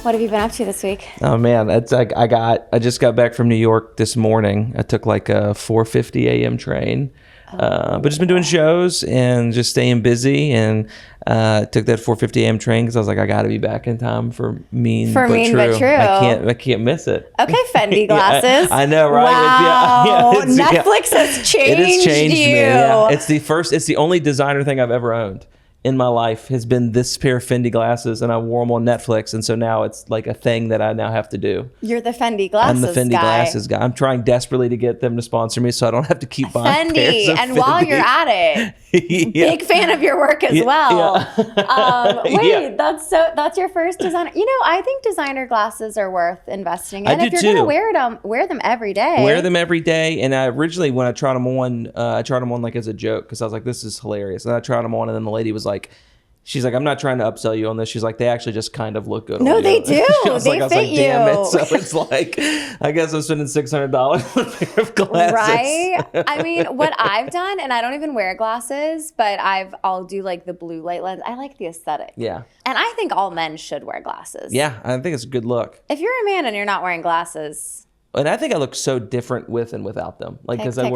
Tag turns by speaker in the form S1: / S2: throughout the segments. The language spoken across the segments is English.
S1: What have you been up to this week?
S2: Oh man, it's like I just got back from New York this morning. I took like a 4:50 a.m. train, but just been doing shows and just staying busy. And took that 4:50 a.m. train because I was like, I got to be back in time for Mean But True. I can't miss it.
S1: Okay, Fendi glasses.
S2: Yeah, I know, right?
S1: Wow, Netflix has changed
S2: It has changed
S1: you.
S2: me. Yeah. It's the only designer thing I've ever owned in my life has been this pair of Fendi glasses, and I wore them on Netflix, and so now it's like a thing that I now have to do.
S1: You're the Fendi glasses guy.
S2: I'm the Fendi glasses guy. I'm trying desperately to get them to sponsor me so I don't have to keep buying pairs of
S1: and
S2: Fendi.
S1: While you're at it, big fan of your work as well.
S2: Yeah.
S1: That's your first designer. You know, I think designer glasses are worth investing in.
S2: I do
S1: if you're
S2: too.
S1: Gonna wear them every day.
S2: Wear them every day. And I originally, when I tried them on, like as a joke because I was like, this is hilarious. And I tried them on, and then the lady was like, she's like, I'm not trying to upsell you on this. She's like, they actually just kind of look good.
S1: No, they do.
S2: They
S1: fit you.
S2: Damn it. So it's like, I guess I'm spending $600 on a pair of glasses.
S1: Right? I mean, what I've done, and I don't even wear glasses, but I'll do like the blue light lens. I like the aesthetic.
S2: Yeah.
S1: And I think all men should wear glasses.
S2: Yeah, I think it's a good look.
S1: If you're a man and you're not wearing glasses.
S2: And I think I look so different with and without them. Like, because I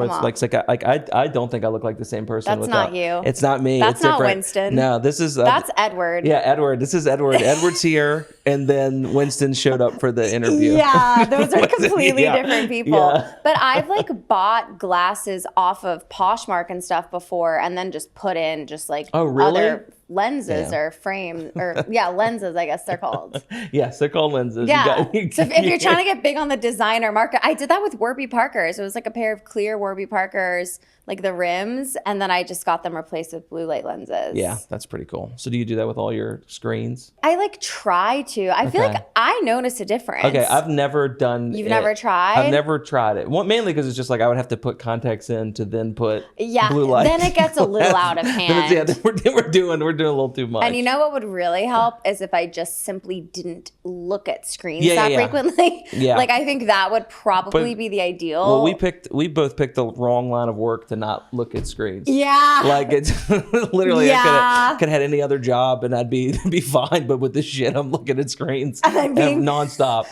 S2: don't think I look like the same person.
S1: That's not you.
S2: It's not me.
S1: That's
S2: it's
S1: not
S2: different.
S1: Winston.
S2: No, this is.
S1: That's Edward.
S2: Yeah, Edward. This is Edward. Edward's here, and then Winston showed up for the interview.
S1: Yeah, those are completely different people.
S2: Yeah.
S1: But I've like bought glasses off of Poshmark and stuff before, and then just put in just like other lenses or frame or lenses, I guess they're called.
S2: Yes, they're called lenses.
S1: Yeah. So if you're trying to get big on the designer market, I did that with Warby Parkers. It was like a pair of clear Warby Parkers, like the rims, and then I just got them replaced with blue light lenses.
S2: Yeah, that's pretty cool. So do you do that with all your screens?
S1: I like try to. I feel like I notice a difference.
S2: Okay, I've never done
S1: You've never tried?
S2: I've never tried it. Well, mainly because it's just like I would have to put contacts in to then put blue light.
S1: Then it gets a little out of hand.
S2: Then we're doing a little too much.
S1: And you know what would really help is if I just simply didn't look at screens frequently. Yeah. Like I think that would probably be the ideal.
S2: Well, we both picked the wrong line of work to not look at screens.
S1: Yeah.
S2: Like it's literally I could have had any other job and I'd be fine, but with this shit I'm looking at screens nonstop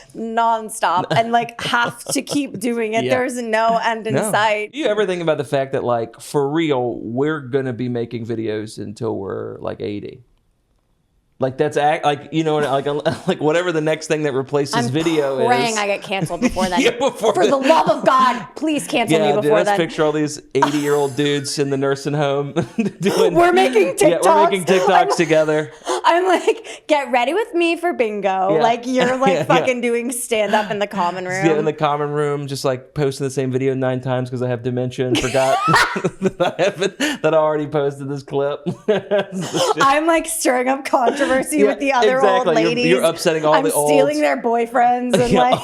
S2: and like have to keep doing it. There's no end in sight. Do you ever think about the fact that like for real we're gonna be making videos until we're like 80? Like that's like you know like whatever the next thing that replaces video is.
S1: I'm praying I get canceled before then. For the love of God, please cancel me before then.
S2: Let's picture all these 80-year-old dudes in the nursing home doing.
S1: We're making TikToks.
S2: Yeah, we're making TikToks together.
S1: I'm like, get ready with me for bingo. Yeah. Like you're like fucking doing stand up in the common room.
S2: Yeah, in the common room, just like posting the same video 9 times because I have dementia and forgot that I already posted this clip.
S1: I'm like stirring up controversy with the other old ladies.
S2: You're upsetting all the old.
S1: I'm stealing their boyfriends and like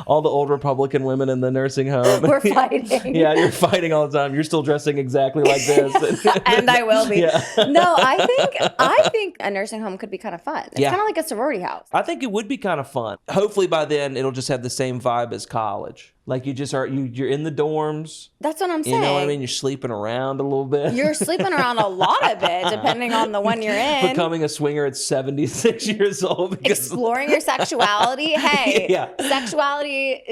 S2: all the old Republican women in the nursing home.
S1: We're fighting.
S2: Yeah, you're fighting all the time. You're still dressing exactly like this.
S1: And I will be. Yeah. No, I think a nursing home could be kind of fun. It's kind of like a sorority house.
S2: I think it would be kind of fun. Hopefully by then it'll just have the same vibe as college. Like you just are, you're in the dorms.
S1: That's what I'm saying.
S2: You know what I mean? You're sleeping around a little bit.
S1: You're sleeping around a lot of it, depending on the one you're in.
S2: Becoming a swinger at 76 years old.
S1: Exploring your sexuality. Hey, sexuality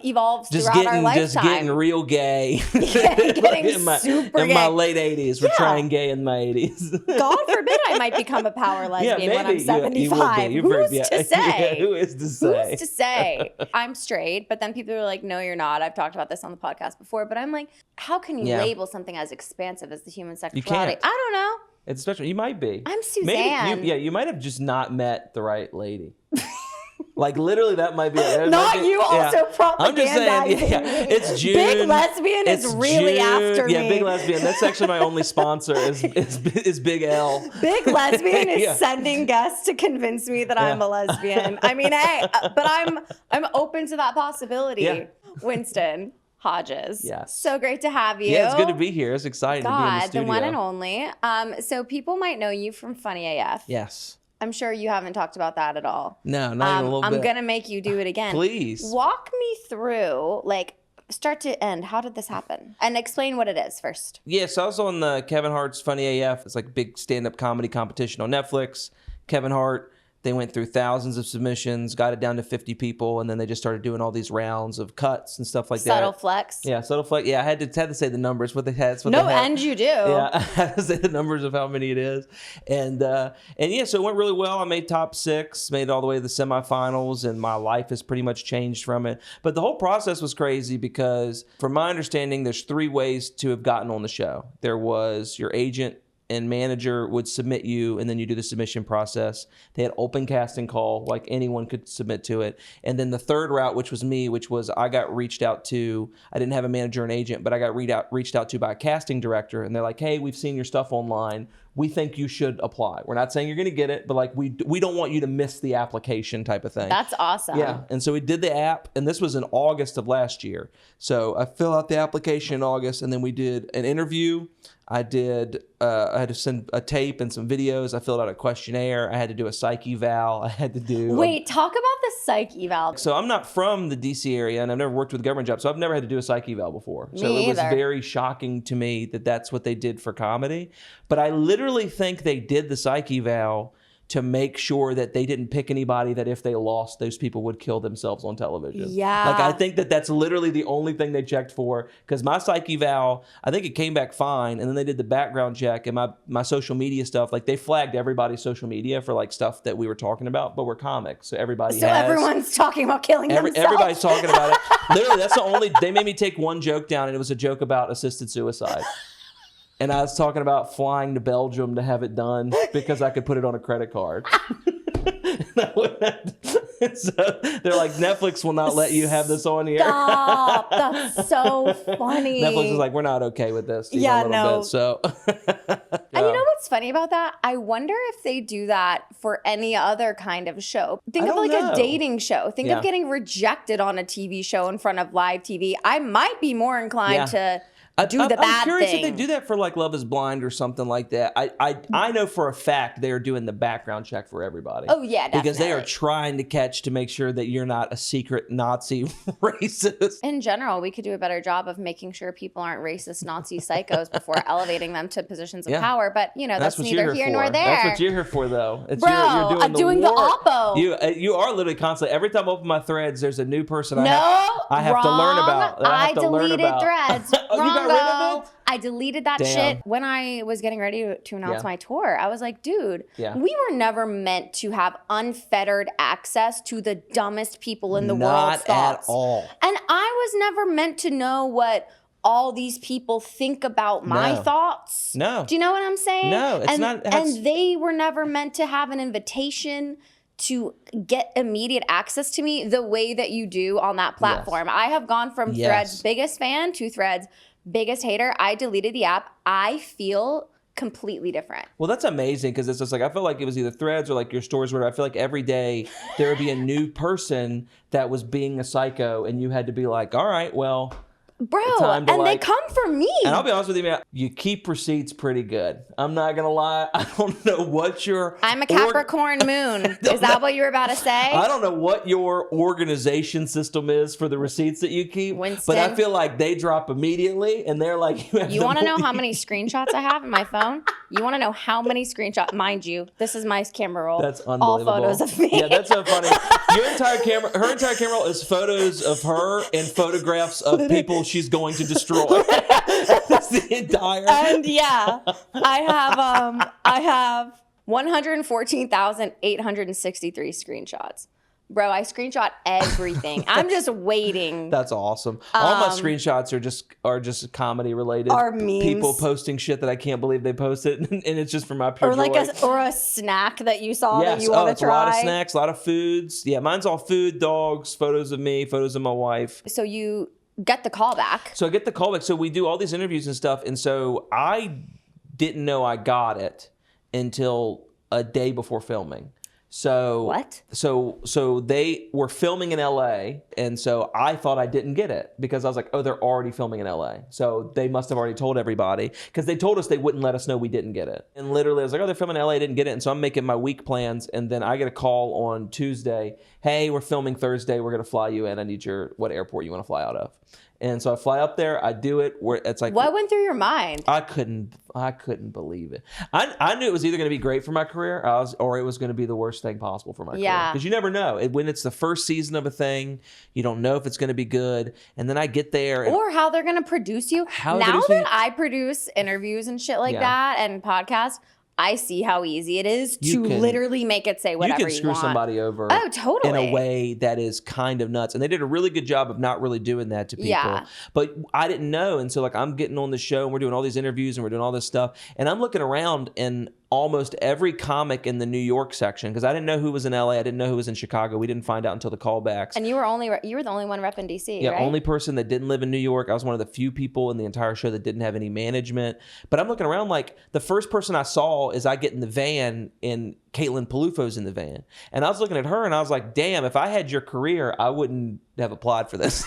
S1: evolves throughout our lifetime.
S2: Just getting real gay.
S1: Getting super gay.
S2: In my late 80s. We're trying gay in my 80s.
S1: God forbid I might become a power lesbian when I'm 75. Who's to say?
S2: Who is to say?
S1: Who's to say? I'm straight, but then people are like, no, you're not. I've talked about this on the podcast before, but I'm like, how can you label something as expansive as the human sexuality? I don't know.
S2: It's special. You might be.
S1: I'm Suzanne.
S2: You might have just not met the right lady. Like literally, that might be it.
S1: Not you also propagandizing.
S2: I'm just saying, it's June.
S1: Big lesbian is really
S2: June.
S1: after me.
S2: Yeah, big lesbian. That's actually my only sponsor is Big L.
S1: Big lesbian is sending guests to convince me that I'm a lesbian. I mean, hey, but I'm open to that possibility. Yeah. Winston Hodges.
S2: Yes.
S1: So great to have you.
S2: Yeah, it's good to be here. It's exciting to be in the studio.
S1: The one and only. So people might know you from Funny AF.
S2: Yes.
S1: I'm sure you haven't talked about that at all.
S2: No, not even a little bit.
S1: I'm going to make you do it again.
S2: Please.
S1: Walk me through, like, start to end. How did this happen? And explain what it is first.
S2: Yeah, so I was on the Kevin Hart's Funny AF. It's like a big stand-up comedy competition on Netflix. Kevin Hart They went through thousands of submissions, got it down to 50 people, and then they just started doing all these rounds of cuts and stuff like
S1: Subtle
S2: that.
S1: flex.
S2: Yeah, subtle flex. Yeah, I had to say the numbers. What they had.
S1: No, and you do.
S2: Yeah, I had to say the numbers of how many it is, and yeah, so it went really well. I made top 6, made it all the way to the semifinals, and my life has pretty much changed from it. But the whole process was crazy because, from my understanding, there's 3 ways to have gotten on the show. There was your agent and manager would submit you, and then you do the submission process. They had open casting call, like anyone could submit to it. And then the third route, which was me, which was I got reached out to. I didn't have a manager and agent, but I got reached out to by a casting director, and they're like, hey, we've seen your stuff online. We think you should apply. We're not saying you're going to get it, but like we don't want you to miss the application type of thing.
S1: That's awesome.
S2: Yeah, and so we did the app, and this was in August of last year. So I filled out the application in August, and then we did an interview. I had to send a tape and some videos. I filled out a questionnaire. I had to do a psych eval. I had to do...
S1: Wait, talk about the psych eval.
S2: So I'm not from the DC area, and I've never worked with a government job, so I've never had to do a psych eval before. So it was very shocking to me that that's what they did for comedy. But I literally think they did the psych eval to make sure that they didn't pick anybody that if they lost, those people would kill themselves on television.
S1: Yeah.
S2: Like, I think that that's literally the only thing they checked for, because my psych eval, I think it came back fine, and then they did the background check, and my social media stuff, like, they flagged everybody's social media for, like, stuff that we were talking about, but we're comics, so
S1: everyone's talking about killing themselves.
S2: Everybody's talking about it. Literally, that's the only, they made me take one joke down, and it was a joke about assisted suicide. And I was talking about flying to Belgium to have it done because I could put it on a credit card. So they're like, Netflix will not let you have this on here.
S1: Stop. That's so funny.
S2: Netflix is like, we're not okay with this.
S1: Yeah, no.
S2: Bit, so.
S1: And you know what's funny about that? I wonder if they do that for any other kind of show. Think of like a dating show. Think of getting rejected on a TV show in front of live TV. I might be more inclined to... I'm curious
S2: if they do that for like Love is Blind or something like that. I know for a fact they are doing the background check for everybody.
S1: Oh, yeah, definitely.
S2: Because they are trying to catch to make sure that you're not a secret Nazi racist.
S1: In general, we could do a better job of making sure people aren't racist Nazi psychos before elevating them to positions of power. But, you know, that's neither here nor there.
S2: That's what you're here for, though.
S1: Bro, I'm doing the oppo.
S2: You are literally constantly, every time I open my threads, there's a new person I have to learn about.
S1: I deleted threads.
S2: Oh, you got rid of it?
S1: I deleted that shit. When I was getting ready to announce my tour, I was like, dude, we were never meant to have unfettered access to the dumbest people in the world's thoughts.
S2: Not at all.
S1: And I was never meant to know what all these people think about my thoughts.
S2: No.
S1: Do you know what I'm saying?
S2: No, it's not.
S1: And they were never meant to have an invitation to get immediate access to me the way that you do on that platform. Yes. I have gone from Threads biggest fan to Threads biggest hater. I deleted the app. I feel completely different.
S2: Well, that's amazing, because it's just like, I feel like it was either Threads or like your stories where I feel like every day there would be a new person that was being a psycho, and you had to be like, all right, well...
S1: Bro, and they come for me.
S2: And I'll be honest with you, man, you keep receipts pretty good. I'm not going to lie. I don't know what your...
S1: I'm a Capricorn moon. Is that what you were about to say?
S2: I don't know what your organization system is for the receipts that you keep.
S1: Winston.
S2: But I feel like they drop immediately, and they're like...
S1: You want to know how many screenshots I have in my phone? You want to know how many screenshots? Mind you, this is my camera roll.
S2: That's unbelievable.
S1: All photos of me.
S2: Yeah, that's so funny. Her entire camera roll is photos of her and photographs of people she's going to destroy. That's the entire.
S1: And I have 114,863 screenshots. Bro, I screenshot everything. I'm just waiting.
S2: That's awesome. All my screenshots are just comedy related.
S1: Are memes.
S2: People posting shit that I can't believe they posted, and it's just for my pure joy.
S1: Or a snack that you saw that you want to try.
S2: A lot of snacks, a lot of foods. Yeah, mine's all food, dogs, photos of me, photos of my wife.
S1: So you get the call back.
S2: So I get the call back. So we do all these interviews and stuff, and so I didn't know I got it until a day before filming. So
S1: what?
S2: So they were filming in LA, and so I thought I didn't get it because I was like, oh, they're already filming in LA. So they must have already told everybody, because they told us they wouldn't let us know we didn't get it. And literally I was like, oh, they're filming in LA, I didn't get it. And so I'm making my week plans, and then I get a call on Tuesday. Hey, we're filming Thursday. We're going to fly you in. I need what airport you want to fly out of. And so I fly up there, I do it. Where it's like,
S1: what went through your mind?
S2: I couldn't believe it. I knew it was either going to be great for my career, or it was going to be the worst thing possible for my career. Because you never know. When it's the first season of a thing, you don't know if it's going to be good. And then I get there,
S1: or how they're going to produce you. Now that I produce interviews and shit like that and podcasts, I see how easy it is to literally make it say whatever you want.
S2: You can screw somebody over in a way that is kind of nuts. And they did a really good job of not really doing that to people. Yeah. But I didn't know. And so like I'm getting on the show and we're doing all these interviews and we're doing all this stuff. And I'm looking around and almost every comic in the New York section, because I didn't know who was in LA, I didn't know who was in Chicago. We didn't find out until the callbacks.
S1: And you were the only one repping DC,
S2: yeah,
S1: right?
S2: Only person that didn't live in New York. I was one of the few people in the entire show that didn't have any management. But I'm looking around like the first person I saw is I get in the van and Caitlin Palufo's in the van. And I was looking at her and I was like, damn, if I had your career, I wouldn't have applied for this.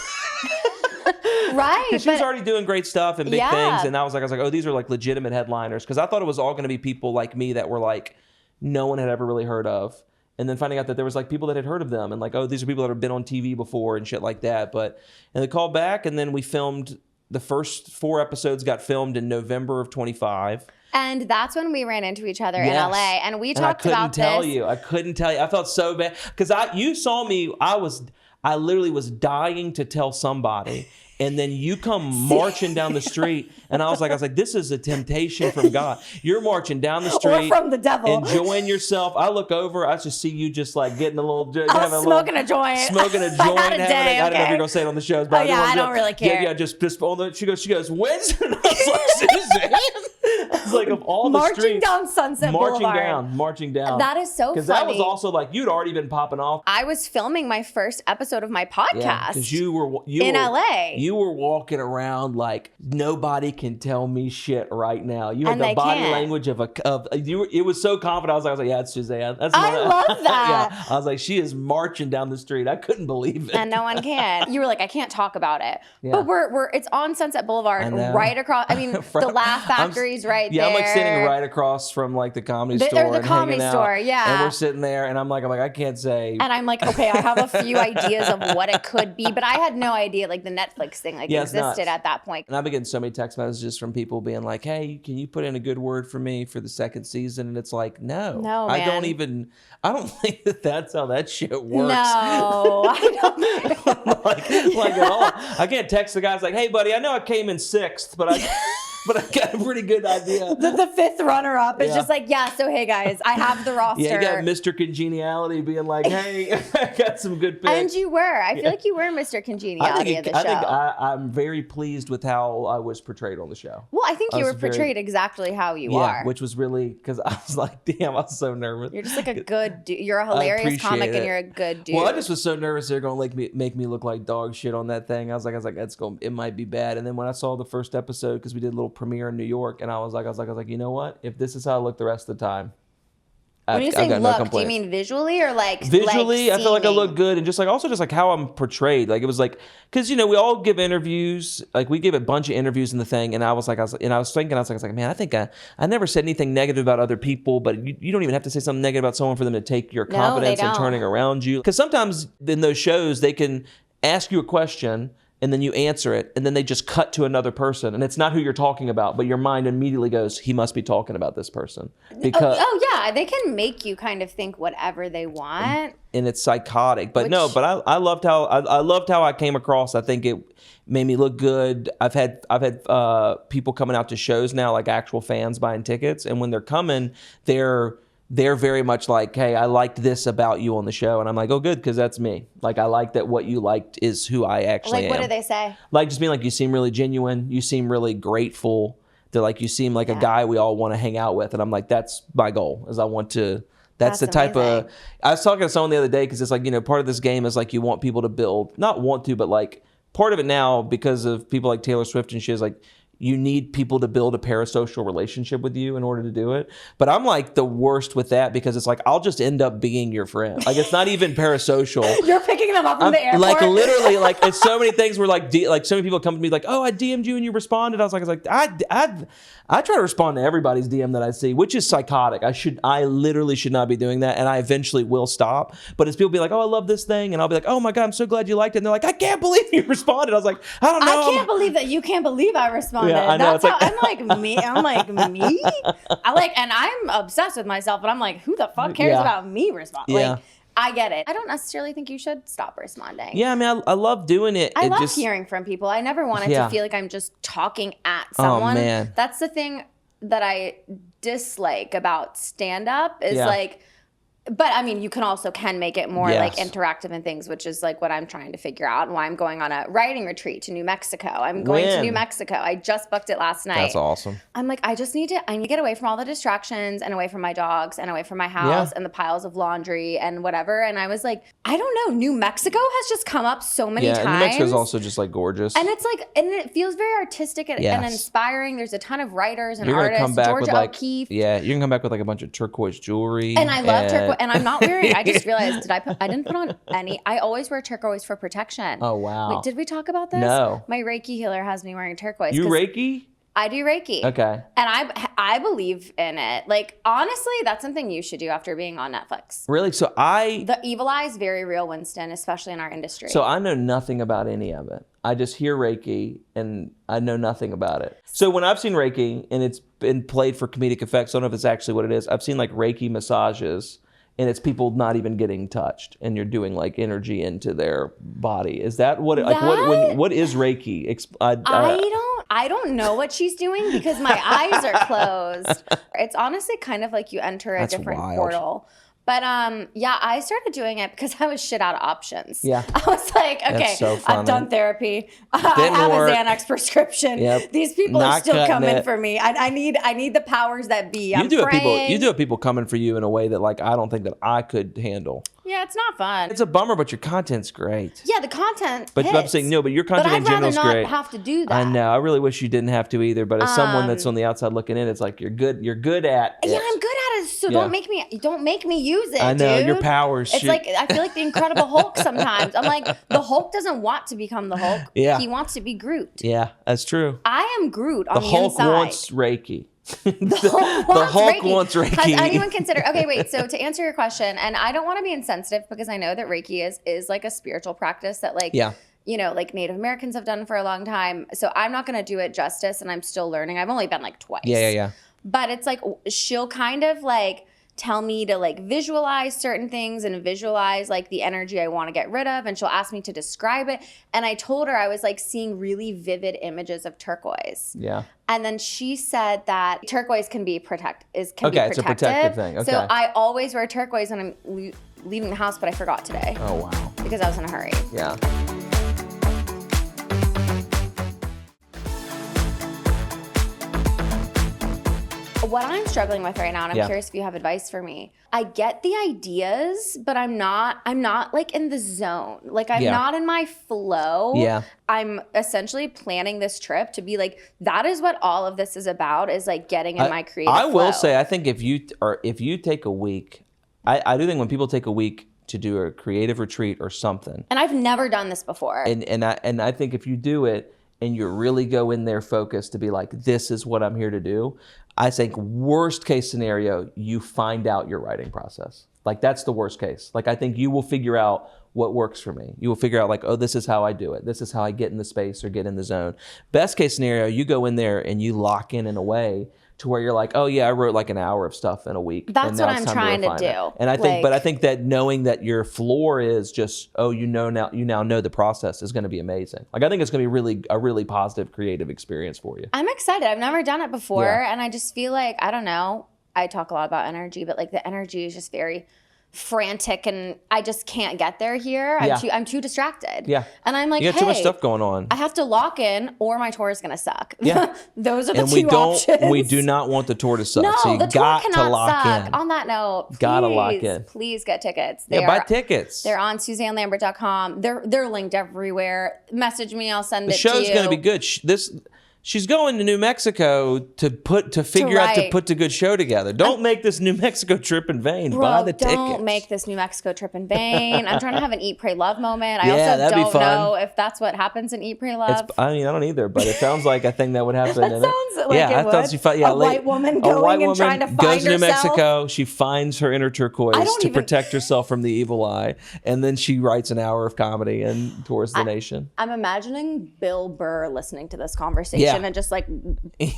S1: Right.
S2: Because she was already doing great stuff and big things. And I was like, oh, these are like legitimate headliners. Because I thought it was all going to be people like me that were like, no one had ever really heard of. And then finding out that there was like people that had heard of them and like, oh, these are people that have been on TV before and shit like that. And they called back and then we filmed, the first 4 episodes got filmed in November of 25.
S1: And that's when we ran into each other in LA. And we talked about this.
S2: I couldn't tell you. I felt so bad. Because you saw me, I literally was dying to tell somebody. And then you come marching down the street, and I was like, this is a temptation from God. You're marching down the street,
S1: or from the devil,
S2: enjoying yourself. I look over, I just see you just like getting a little,
S1: smoking a joint.
S2: I don't know if you're gonna say it on the shows, but
S1: I don't really care.
S2: Yeah, just she goes, Winston. I was like, Suzanne. It's like of all the
S1: marching
S2: streets,
S1: down Sunset Boulevard.
S2: marching down.
S1: That is so funny.
S2: Because that was also like you'd already been popping off.
S1: I was filming my first episode of my podcast.
S2: Because you were
S1: in LA.
S2: You were walking around like nobody can tell me shit right now. You had the body language of you. It was so confident. I was like, yeah, it's Suzanne.
S1: I love that.
S2: Yeah, I was like, she is marching down the street. I couldn't believe it.
S1: And no one can. You were like, I can't talk about it. Yeah. But it's on Sunset Boulevard, right across. I mean, the Laugh Factory's right there.
S2: Yeah, I'm like sitting right across from like the Comedy Store.
S1: The Comedy Store, yeah.
S2: And we're sitting there, and I'm like, I can't say.
S1: And I'm like, okay, I have a few ideas of what it could be, but I had no idea like the Netflix thing existed at that point.
S2: And I've been getting so many text messages from people being like, hey, can you put in a good word for me for the second season? And it's like, no,
S1: man.
S2: I don't think that's how that shit works.
S1: No, I don't
S2: like at all. I can't text the guys like, hey buddy, I know I came in 6th, but I got a pretty good idea.
S1: The 5th runner-up is just like, so hey guys, I have the roster.
S2: Yeah, you got Mr. Congeniality being like, hey, I got some good picks.
S1: And you were. I feel like you were Mr. Congeniality of the show.
S2: I think I'm very pleased with how I was portrayed on the show.
S1: Well, I think you were portrayed exactly how you are.
S2: Yeah, which was really, because I was like, damn, I was so nervous.
S1: You're just like a good dude. You're a hilarious comic and you're a good dude.
S2: Well, I just was so nervous they're going to make me look like dog shit on that thing. I was like, it might be bad. And then when I saw the first episode, because we did a little premiere in New York, and I was like, you know what? If this is how I look the rest of the time,
S1: when you say look, do you mean visually or like
S2: visually? I feel like I look good, and just like how I'm portrayed. Like it was like, because we all give interviews. Like we give a bunch of interviews in the thing, and I was thinking, man, I think I never said anything negative about other people, but you don't even have to say something negative about someone for them to take your confidence and turning around you. Because sometimes in those shows they can ask you a question, and then you answer it, and then they just cut to another person, and it's not who you're talking about, but your mind immediately goes, he must be talking about this person. Because
S1: they can make you kind of think whatever they want,
S2: and it's psychotic. But I loved how I came across. I think it made me look good. I've had people coming out to shows now, like actual fans buying tickets, and when they're coming, they're very much like, hey, I liked this about you on the show. And I'm like, oh, good, because that's me. Like, I like that what you liked is who I actually am.
S1: Like, what do they say?
S2: Like, just being like, you seem really genuine. You seem really grateful. They're like, you seem like a guy we all want to hang out with. And I'm like, that's my goal, is I want to... That's the type amazing. I was talking to someone the other day, because it's like, part of this game is like you want people to build... Not want to, but like, part of it now, because of people like Taylor Swift and shit, is like... you need people to build a parasocial relationship with you in order to do it. But I'm like the worst with that because it's like I'll just end up being your friend. Like it's not even parasocial.
S1: You're picking them up from the airport.
S2: Like literally, like it's so many things where like so many people come to me like, oh, I DM'd you and you responded. I was like I try to respond to everybody's DM that I see, which is psychotic. I literally should not be doing that, and I eventually will stop. But it's people be like, oh, I love this thing, and I'll be like, oh my God, I'm so glad you liked it. And they're like, I can't believe you responded. I was like, I don't know.
S1: I can't believe that you can't believe I responded.
S2: Yeah, I know.
S1: That's how I'm like me. I'm like me. And I'm obsessed with myself, but I'm like, who the fuck cares about me responding?
S2: Yeah.
S1: Like, I get it. I don't necessarily think you should stop responding.
S2: Yeah, I mean, I love doing it.
S1: I love hearing from people. I never wanted to feel like I'm just talking at someone.
S2: Oh, man.
S1: That's the thing that I dislike about stand-up is like, but I mean, you can make it more like interactive and things, which is like what I'm trying to figure out and why I'm going on a writing retreat to New Mexico. I'm going to New Mexico. I just booked it last night.
S2: That's awesome.
S1: I'm like, I need to get away from all the distractions and away from my dogs and away from my house and the piles of laundry and whatever. And I was like, I don't know. New Mexico has just come up so many times.
S2: New Mexico is also just like gorgeous.
S1: And it's like, and it feels very artistic and inspiring. There's a ton of writers and artists.
S2: Come back
S1: Georgia
S2: with like,
S1: O'Keeffe.
S2: Yeah, you can come back with like a bunch of turquoise jewelry.
S1: And I love turquoise. And I'm not wearing, I just realized, I didn't put on any. I always wear turquoise for protection.
S2: Oh, wow.
S1: Wait, did we talk about this?
S2: No.
S1: My Reiki healer has me wearing turquoise.
S2: You Reiki?
S1: I do Reiki.
S2: Okay.
S1: And I believe in it. Like, honestly, that's something you should do after being on Netflix.
S2: Really? So
S1: The evil eye is very real, Winston, especially in our industry.
S2: So I know nothing about any of it. I just hear Reiki and I know nothing about it. So when I've seen Reiki and it's been played for comedic effects, I don't know if it's actually what it is. I've seen like Reiki massages and it's people not even getting touched and you're doing like energy into their body. Is that what, what is Reiki?
S1: I don't know what she's doing because my eyes are closed. It's honestly kind of like you enter a different portal. But I started doing it because I was shit out of options. Yeah. I was like, okay, so I've done therapy. I have a Xanax prescription. Yep. These people are still coming for me. I need the powers that be. You do
S2: have people coming for you in a way that like I don't think that I could handle.
S1: Yeah, it's not fun.
S2: It's a bummer, but your content's great.
S1: Yeah, the content.
S2: But I'm saying but your content in general is great.
S1: But I'd rather not have to do that.
S2: I know. I really wish you didn't have to either. But as someone that's on the outside looking in, it's like you're good. You're good at it.
S1: Yeah, I'm good at it. So don't make me use it.
S2: I know
S1: dude.
S2: your powers.
S1: It's like I feel like the Incredible Hulk sometimes. I'm like the Hulk doesn't want to become the Hulk. Yeah. He wants to be Groot.
S2: Yeah, that's true.
S1: I am Groot on the
S2: Hulk
S1: inside.
S2: Wants Reiki.
S1: The Hulk
S2: wants Reiki.
S1: Has anyone considered? Okay, wait. So to answer your question, and I don't want to be insensitive because I know that Reiki is like a spiritual practice that like like Native Americans have done for a long time. So I'm not going to do it justice, and I'm still learning. I've only been like twice.
S2: Yeah.
S1: But it's like she'll kind of like tell me to like visualize certain things and visualize like the energy I want to get rid of, and she'll ask me to describe it. And I told her I was like seeing really vivid images of turquoise. Yeah. And then she said that turquoise can be protective.
S2: It's a protective thing. Okay.
S1: So I always wear turquoise when I'm leaving the house, but I forgot today.
S2: Oh wow.
S1: Because I was in a hurry.
S2: Yeah.
S1: What I'm struggling with right now, and I'm curious if you have advice for me. I get the ideas, but I'm not like in the zone. Like I'm not in my flow. Yeah. I'm essentially planning this trip to be like, that is what all of this is about, is like getting in my creative flow.
S2: I will say, I think if you take a week, I do think when people take a week to do a creative retreat or something.
S1: And I've never done this before.
S2: And I think if you do it and you really go in there focused to be like, this is what I'm here to do, I think worst case scenario, you find out your writing process. Like that's the worst case. Like I think you will figure out what works for me. You will figure out like, oh, this is how I do it. This is how I get in the space or get in the zone. Best case scenario, you go in there and you lock in a way to where you're like, oh yeah, I wrote like an hour of stuff in a week.
S1: That's what I'm trying to do.
S2: And I think, but I think that knowing that your floor is just, oh, you now know the process is going to be amazing. Like I think it's going to be a really positive creative experience for you.
S1: I'm excited. I've never done it before, and I just feel like, I don't know. I talk a lot about energy, but like the energy is just very frantic, and I just can't get there here. I'm too distracted. Yeah. And I'm like,
S2: you got too much stuff going on.
S1: I have to lock in or my tour is going to suck. Yeah. Those are the two options.
S2: We do not want the tour to suck.
S1: No,
S2: so you
S1: the tour
S2: got
S1: cannot
S2: to lock
S1: suck.
S2: in.
S1: On that note,
S2: gotta lock in.
S1: Please get tickets.
S2: Buy tickets.
S1: They're on SuzanneLambert.com. They're linked everywhere. Message me, I'll send it to you.
S2: The show's going to be good. she's going to New Mexico to put a good show together. Don't make this New Mexico trip in vain. Buy the tickets.
S1: Don't make this New Mexico trip in vain. I'm trying to have an Eat, Pray, Love moment. I also don't know if that's what happens in Eat, Pray, Love.
S2: I don't either, but it sounds like a thing that would happen.
S1: That sounds like it would. A white woman going and trying to find herself.
S2: Goes to New Mexico. She finds her inner turquoise to protect herself from the evil eye, and then she writes an hour of comedy and tours the nation.
S1: I'm imagining Bill Burr listening to this conversation and just like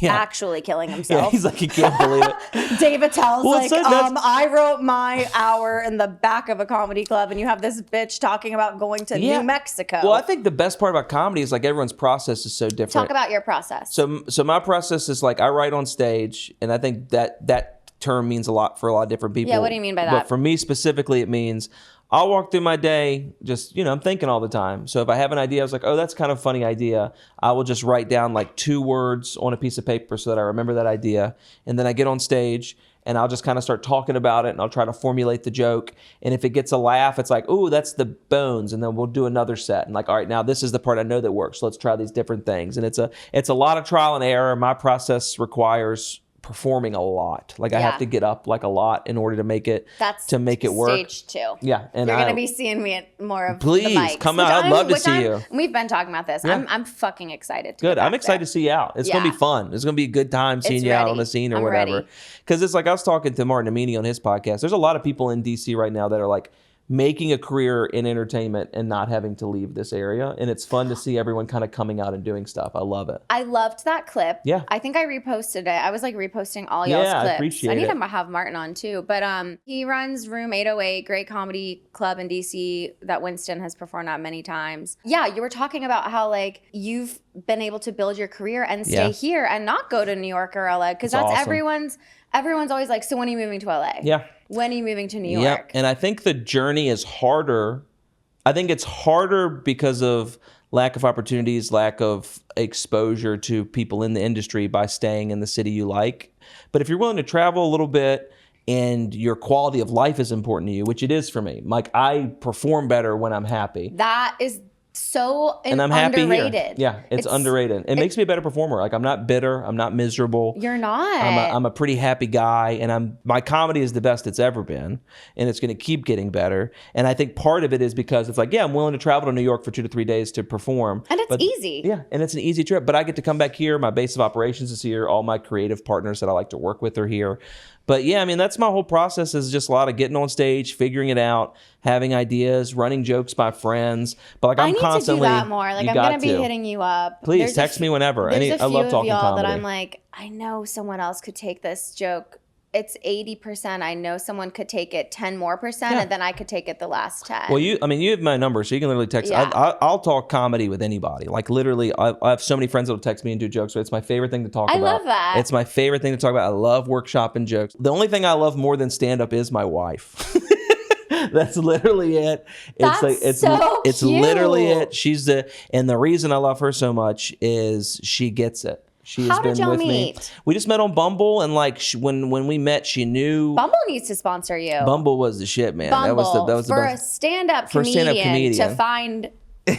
S1: actually killing himself.
S2: Yeah, he's like, he can't believe it.
S1: Dave Attell's I wrote my hour in the back of a comedy club, and you have this bitch talking about going to New Mexico.
S2: Well, I think the best part about comedy is like everyone's process is so different.
S1: Talk about your process.
S2: So my process is like I write on stage, and I think that term means a lot for a lot of different people.
S1: Yeah, what do you mean by that?
S2: But for me specifically, it means I'll walk through my day just, I'm thinking all the time. So if I have an idea, I was like, oh, that's kind of a funny idea. I will just write down like 2 words on a piece of paper so that I remember that idea. And then I get on stage and I'll just kind of start talking about it, and I'll try to formulate the joke. And if it gets a laugh, it's like, ooh, that's the bones. And then we'll do another set. And like, all right, now this is the part I know that works. So let's try these different things. And it's a lot of trial and error. My process requires performing a lot. Like I have to get up like a lot in order to make it work.
S1: Stage 2.
S2: Yeah, and
S1: you're gonna be seeing me at more of
S2: please
S1: the mics,
S2: come out. I'd love to see you.
S1: We've been talking about this. Yeah. I'm fucking excited.
S2: Good. I'm excited to see you out. It's gonna be fun. It's gonna be a good time seeing you out on the scene or whatever. Because it's like I was talking to Martin Amini on his podcast. There's a lot of people in DC right now that are like making a career in entertainment and not having to leave this area. And it's fun to see everyone kind of coming out and doing stuff. I love it.
S1: I loved that clip.
S2: Yeah.
S1: I think I reposted it. I was like reposting all y'all's clips.
S2: I appreciate it.
S1: I need to have Martin on too. But he runs Room 808, great comedy club in DC that Winston has performed at many times. Yeah, you were talking about how like you've been able to build your career and stay here and not go to New York or LA, because that's awesome. Everyone's always like, so when are you moving to LA? Yeah. When are you moving to New York?
S2: Yeah. And I think the journey is harder. I think it's harder because of lack of opportunities, lack of exposure to people in the industry by staying in the city you like. But if you're willing to travel a little bit and your quality of life is important to you, which it is for me. Like I perform better when I'm happy.
S1: That is so
S2: and I'm happy
S1: underrated.
S2: Here. Yeah, it's underrated. It makes me a better performer. Like I'm not bitter. I'm not miserable.
S1: You're not.
S2: I'm a pretty happy guy, and my comedy is the best it's ever been, and it's going to keep getting better. And I think part of it is because it's like, I'm willing to travel to New York for 2 to 3 days to perform,
S1: and it's easy.
S2: Yeah, and it's an easy trip. But I get to come back here. My base of operations is here. All my creative partners that I like to work with are here. But yeah, I mean, that's my whole process, is just a lot of getting on stage, figuring it out, having ideas, running jokes by friends. But like I need constantly,
S1: to do that more. Like I'm gonna be hitting you up.
S2: Please text me whenever. I love talking comedy.
S1: That I'm like, I know someone else could take this joke. It's 80%. I know someone could take it 10% more, and then I could take it the last 10.
S2: Well, you have my number, so you can literally text. Yeah. I'll talk comedy with anybody. Like literally, I have so many friends that'll text me and do jokes. So it's my favorite thing to talk about.
S1: I love that.
S2: It's my favorite thing to talk about. I love workshopping jokes. The only thing I love more than stand-up is my wife. That's literally it. It's literally it. And the reason I love her so much is she gets it.
S1: How did y'all meet?
S2: We just met on Bumble, and like when we met, she knew.
S1: Bumble needs to sponsor you.
S2: Bumble was the shit, man.
S1: Bumble,
S2: that was
S1: for a stand-up comedian to find.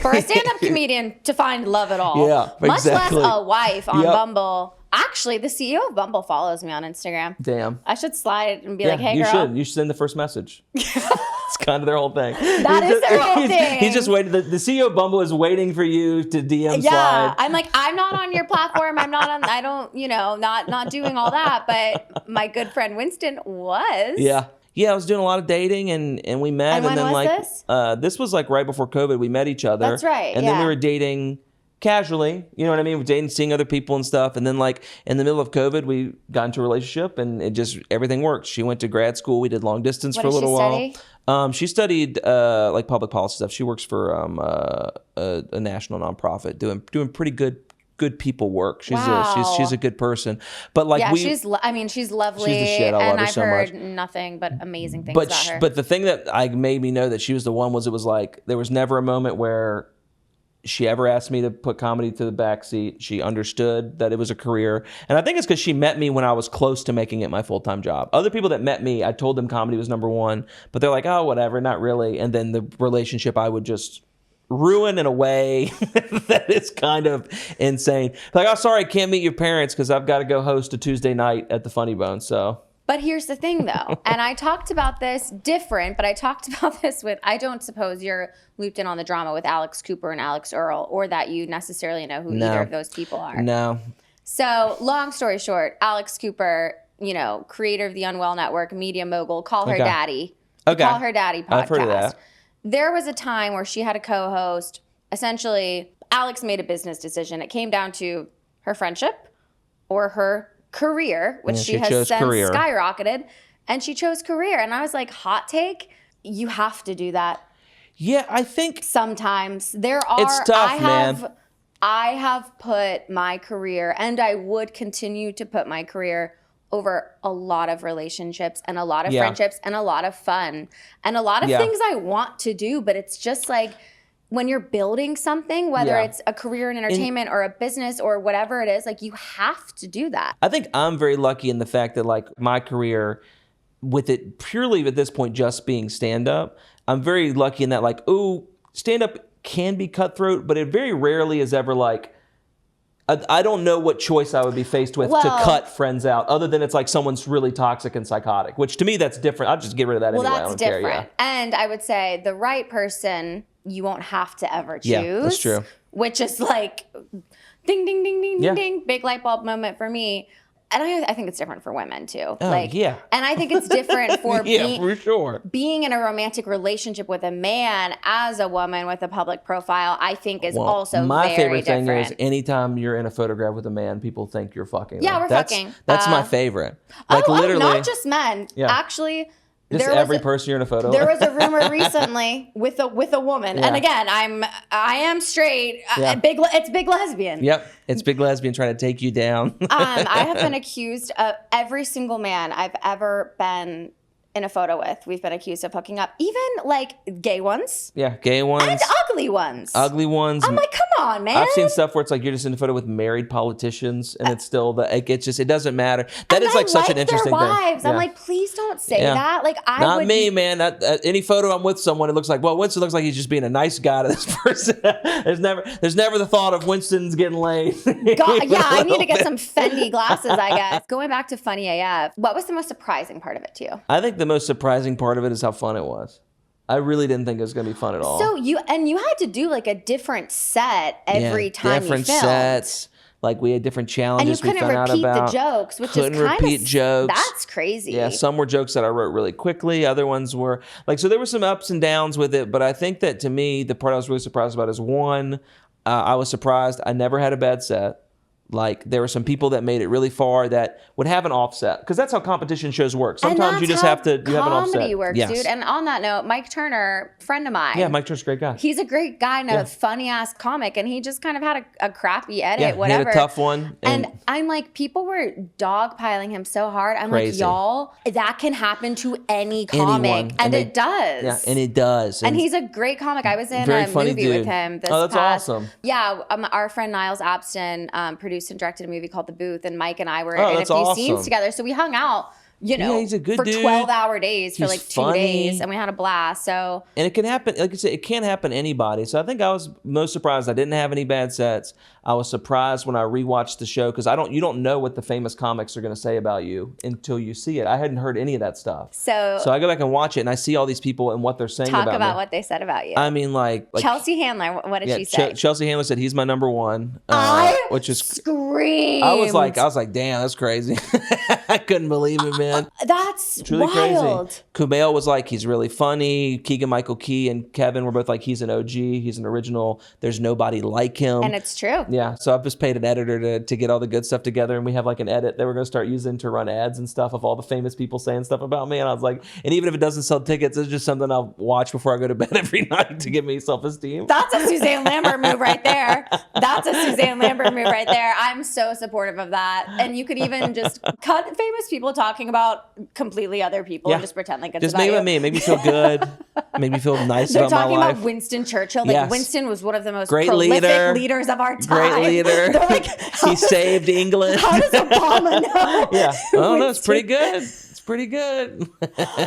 S1: For a stand-up comedian to find love at all.
S2: Yeah, exactly.
S1: Much less a wife on Bumble. Actually, the CEO of Bumble follows me on Instagram.
S2: Damn.
S1: I should slide and be like, hey, girl.
S2: You should send the first message. It's kind of their whole thing.
S1: That is their whole thing.
S2: He's just waiting. The CEO of Bumble is waiting for you to DM slide.
S1: I'm like, I'm not on your platform. I'm not on, I don't, not doing all that. But my good friend Winston was.
S2: Yeah. Yeah, I was doing a lot of dating, and we met.
S1: And when was
S2: this? This was like right before COVID. We met each other.
S1: That's right.
S2: And then we were dating casually, you know what I mean? We're dating, seeing other people and stuff. And then like in the middle of COVID, we got into a relationship, and it just, everything worked. She went to grad school. We did long distance for a little while. She studied like public policy stuff. She works for a national nonprofit doing pretty good people work. She's a good person. But like
S1: she's lovely. She's the
S2: shit. I love her so much.
S1: I've heard nothing but amazing things about her.
S2: But the thing that made me know that she was the one was, it was like there was never a moment where she ever asked me to put comedy to the backseat. She understood that it was a career. And I think it's because she met me when I was close to making it my full-time job. Other people that met me, I told them comedy was number one, but they're like, oh, whatever, not really. And then the relationship, I would just ruin in a way that is kind of insane. Like, oh, sorry, I can't meet your parents because I've got to go host a Tuesday night at the Funny Bone. So.
S1: But here's the thing, though, and I talked about this different, but I talked about this with, I don't suppose you're looped in on the drama with Alex Cooper and Alex Earl, or that you necessarily know who either of those people are.
S2: No.
S1: So long story short, Alex Cooper, creator of the Unwell Network, media mogul, Call Her Daddy.
S2: Okay.
S1: Call Her Daddy podcast.
S2: I've heard of that.
S1: There was a time where she had a co-host. Essentially, Alex made a business decision. It came down to her friendship or her career, which she has since skyrocketed, and she chose career. And I was like, hot take, you have to do that.
S2: Yeah, I think
S1: sometimes
S2: it's tough, man.
S1: I have put my career, and I would continue to put my career over a lot of relationships and a lot of friendships and a lot of fun and a lot of things I want to do. But it's just like, when you're building something, whether it's a career in entertainment or a business or whatever it is, like, you have to do that.
S2: I think I'm very lucky in the fact that, like, my career, with it purely at this point just being stand-up, I'm very lucky in that, like, stand-up can be cutthroat, but it very rarely is ever like, I don't know what choice I would be faced with to cut friends out, other than it's like someone's really toxic and psychotic, which to me, that's different. I'll just get rid of that anyway.
S1: Well, that's different. And I would say the right person, you won't have to ever choose.
S2: Yeah, that's true.
S1: Which is like, ding, ding, ding, ding, ding, ding, big light bulb moment for me. And I think it's different for women too.
S2: Oh, yeah.
S1: And I think it's different for
S2: for sure.
S1: Being in a romantic relationship with a man as a woman with a public profile, I think is also
S2: my
S1: very
S2: favorite
S1: different.
S2: thing is anytime you're in a photograph with a man, people think you're fucking.
S1: Yeah, we're fucking.
S2: That's my favorite. Like, literally,
S1: not just men.
S2: Yeah.
S1: Actually,
S2: just every person you're in a photo.
S1: There was a rumor recently with a woman, and again, I am straight. It's big lesbian.
S2: Yep, it's big lesbian trying to take you down.
S1: I have been accused of every single man I've ever been in a photo with. We've been accused of hooking up, even like gay ones.
S2: Yeah, gay ones
S1: and ugly ones.
S2: Ugly ones.
S1: I'm like, come on, man.
S2: I've seen stuff where it's like you're just in a photo with married politicians, and it's still it doesn't matter. That is like such an interesting thing. Yeah.
S1: I'm like, please don't say that. Like,
S2: not me, man. Any photo I'm with someone, it looks like, well, Winston looks like he's just being a nice guy to this person. There's never the thought of Winston's getting laid.
S1: I need to get some Fendi glasses, I guess. Going back to Funny AF, what was the most surprising part of it to you?
S2: I think the most surprising part of it is how fun it was. I really didn't think it was going to be fun at all.
S1: So you had to do like a different set every time you filmed.
S2: Different sets. Like, we had different challenges.
S1: And you couldn't repeat the jokes, which is kind of
S2: jokes.
S1: That's crazy.
S2: Yeah, some were jokes that I wrote really quickly. Other ones were like, so there were some ups and downs with it. But I think that, to me, the part I was really surprised about is, one, I was surprised I never had a bad set. Like, there were some people that made it really far that would have an offset, because that's how competition shows work. Sometimes you just have to have an offset.
S1: Comedy works, dude. And on that note, Mike Turner, friend of mine.
S2: Yeah, Mike Turner's a great guy.
S1: He's a great guy and a funny ass comic, and he just kind of had a crappy edit, whatever.
S2: He had a tough one.
S1: And I'm like, people were dogpiling him so hard. I'm
S2: crazy.
S1: Like, y'all, that can happen to any comic, and it does.
S2: Yeah, and it does.
S1: And he's a great comic. I was in a movie with him. That's
S2: awesome.
S1: Yeah, our friend Niles Abston produced and directed a movie called The Booth, and Mike and I were in a few scenes together. So we hung out,
S2: he's a good
S1: for
S2: dude.
S1: 12-hour days, for like 2
S2: funny.
S1: days, and we had a blast. So,
S2: and it can happen, like I said, it can happen to anybody. So I think I was most surprised I didn't have any bad sets. I was surprised when I rewatched the show, because you don't know what the famous comics are going to say about you until you see it. I hadn't heard any of that stuff. So I go back and watch it, and I see all these people and what they're saying about me.
S1: Talk about what they said about you.
S2: I mean, like
S1: Chelsea Handler. What did she say?
S2: Chelsea Handler said he's my number one. Which is
S1: screamed.
S2: I was like, damn, that's crazy. I couldn't believe it, man.
S1: That's
S2: truly
S1: wild.
S2: Crazy. Kumail was like, he's really funny. Keegan-Michael Key and Kevin were both like, he's an OG. He's an original. There's nobody like him.
S1: And it's true.
S2: Yeah. So I've just paid an editor to get all the good stuff together, and we have like an edit that we're going to start using to run ads and stuff of all the famous people saying stuff about me. And I was like, and even if it doesn't sell tickets, it's just something I'll watch before I go to bed every night to give me self-esteem.
S1: That's a Suzanne Lambert move right there. I'm so supportive of that. And you could even just cut famous people talking about completely other people and just pretend like it's
S2: just
S1: about you.
S2: Just make me feel good. Make me feel nice about my life.
S1: They're talking about Winston Churchill. Like, Winston was one of the most prolific leaders of our time.
S2: Great leader.
S1: They're like,
S2: he saved England.
S1: How does Obama know?
S2: Yeah. I don't know. It's pretty good. pretty good.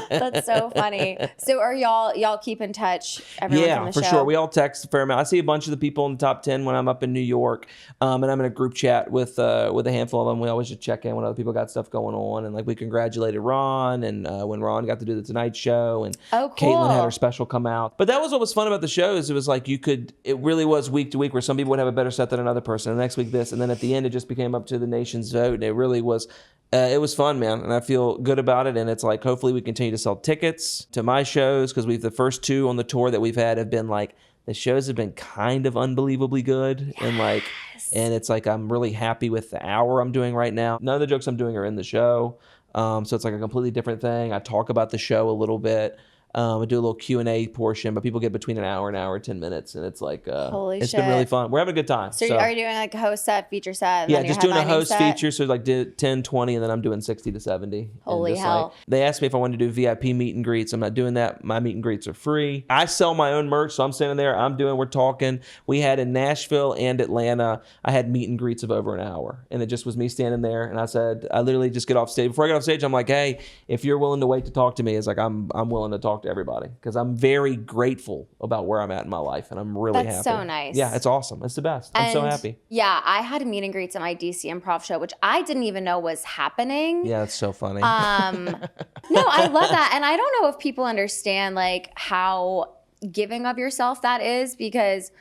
S1: That's so funny. So are y'all keep in touch? Everyone from the show?
S2: Yeah, for sure. We all text a fair amount. I see a bunch of the people in the top 10 when I'm up in New York, and I'm in a group chat with a handful of them. We always just check in when other people got stuff going on, and like we congratulated Ron, and when Ron got to do the Tonight Show, and
S1: cool.
S2: Caitlin had her special come out. But that was what was fun about the show is it was like it really was week to week where some people would have a better set than another person. The next week this, and then at the end it just became up to the nation's vote, and it really was. It was fun, man, and I feel good about it. And it's like, hopefully, we continue to sell tickets to my shows because the first two on the tour that we've had have been like the shows have been kind of unbelievably good, and it's like I'm really happy with the hour I'm doing right now. None of the jokes I'm doing are in the show, so it's like a completely different thing. I talk about the show a little bit. I do a little Q&A portion, but people get between an hour and 10 minutes, and it's like it's been really fun. We're having a good time.
S1: So are you doing like a host set, feature set? And
S2: yeah, just doing a host feature, so like 10, 20, and then I'm doing 60 to 70.
S1: Holy hell.
S2: Like, they asked me if I wanted to do VIP meet and greets. I'm not doing that. My meet and greets are free. I sell my own merch, so I'm standing there, we're talking. We had in Nashville and Atlanta, I had meet and greets of over an hour, and it just was me standing there, and I literally just get off stage. Before I get off stage, I'm like, hey, if you're willing to wait to talk to me, it's like I'm willing to talk to everybody because I'm very grateful about where I'm at in my life, and I'm really happy.
S1: That's so nice.
S2: Yeah, it's awesome. It's the best. I'm so happy.
S1: Yeah, I had a meet and greets at my DC Improv show, which I didn't even know was happening.
S2: Yeah, it's so funny.
S1: No, I love that, and I don't know if people understand like how giving of yourself that is, because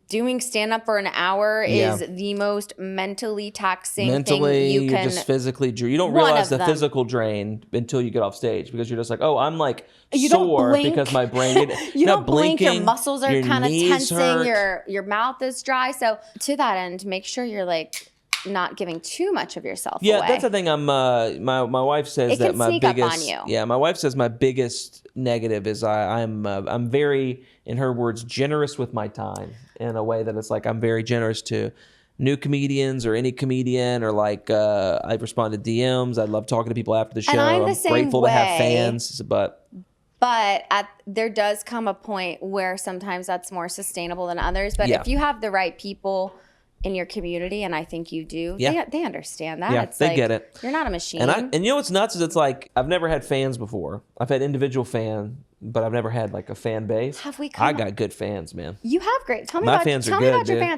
S1: doing stand-up for an hour is the most mentally taxing thing you can.
S2: Just physically drain. You don't realize the physical drain until you get off stage, because you're just like, oh, I'm like sore because my brain.
S1: You don't blink. Your muscles are kind of tensing. Your mouth is dry. So to that end, make sure you're like not giving too much of yourself away.
S2: That's the thing. I'm my wife says that my biggest up on you. Yeah, my wife says my biggest negative is I'm very, in her words, generous with my time, in a way that it's like I'm very generous to new comedians or any comedian, or like I respond to DMs. I love talking to people after the show.
S1: And I'm
S2: grateful to have fans, but
S1: there does come a point where sometimes that's more sustainable than others. But if you have the right people in your community, and I think you do, they understand that.
S2: Yeah, they get it.
S1: You're not a machine.
S2: And you know what's nuts is it's like I've never had fans before. I've had individual fan, but I've never had like a fan base. I got good fans, man.
S1: You have great. Tell me about your fans, and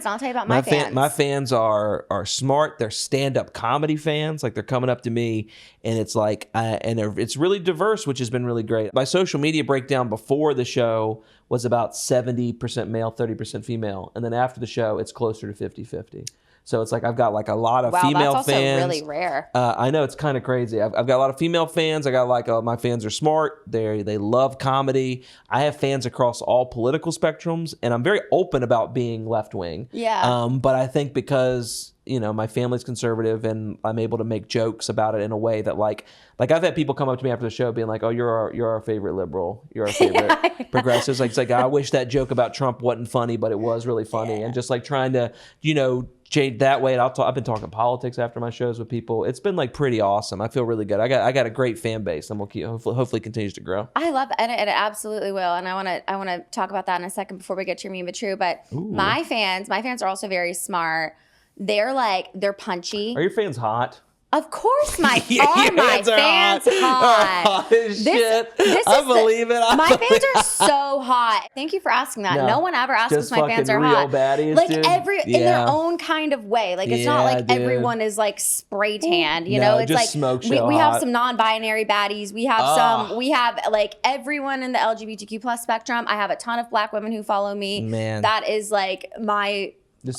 S1: I'll tell you about my fans.
S2: My fans are smart. They're stand-up comedy fans. Like, they're coming up to me, and it's like, it's really diverse, which has been really great. My social media breakdown before the show was about 70% male, 30% female, and then after the show, it's closer to 50-50. So it's like I've got like a lot of female fans.
S1: Wow, that's also really rare.
S2: I know, it's kind of crazy. I've got a lot of female fans. I got like my fans are smart. They love comedy. I have fans across all political spectrums, and I'm very open about being left wing.
S1: Yeah.
S2: But I think because my family's conservative, and I'm able to make jokes about it in a way that like I've had people come up to me after the show being like, "Oh, you're our favorite liberal. You're our favorite progressives." Like, it's like, I wish that joke about Trump wasn't funny, but it was really funny, and just like trying to change that way. And I've been talking politics after my shows with people. It's been like pretty awesome. I feel really good. I got a great fan base, and we'll hopefully continues to grow.
S1: I love that, and it absolutely will. And I want to talk about that in a second before we get to your Mean But True. But my fans are also very smart. They're punchy.
S2: Are your fans hot?
S1: Of course, my fans hot.
S2: Hot as shit. I believe it.
S1: My fans are so hot. Thank you for asking that. No one ever asks if my fans are hot.
S2: Baddies,
S1: like in their own kind of way. Like, it's not like everyone is like spray tanned. It's like
S2: smoke
S1: we have some non-binary baddies. We have We have like everyone in the LGBTQ plus spectrum. I have a ton of Black women who follow me.
S2: Man,
S1: that is like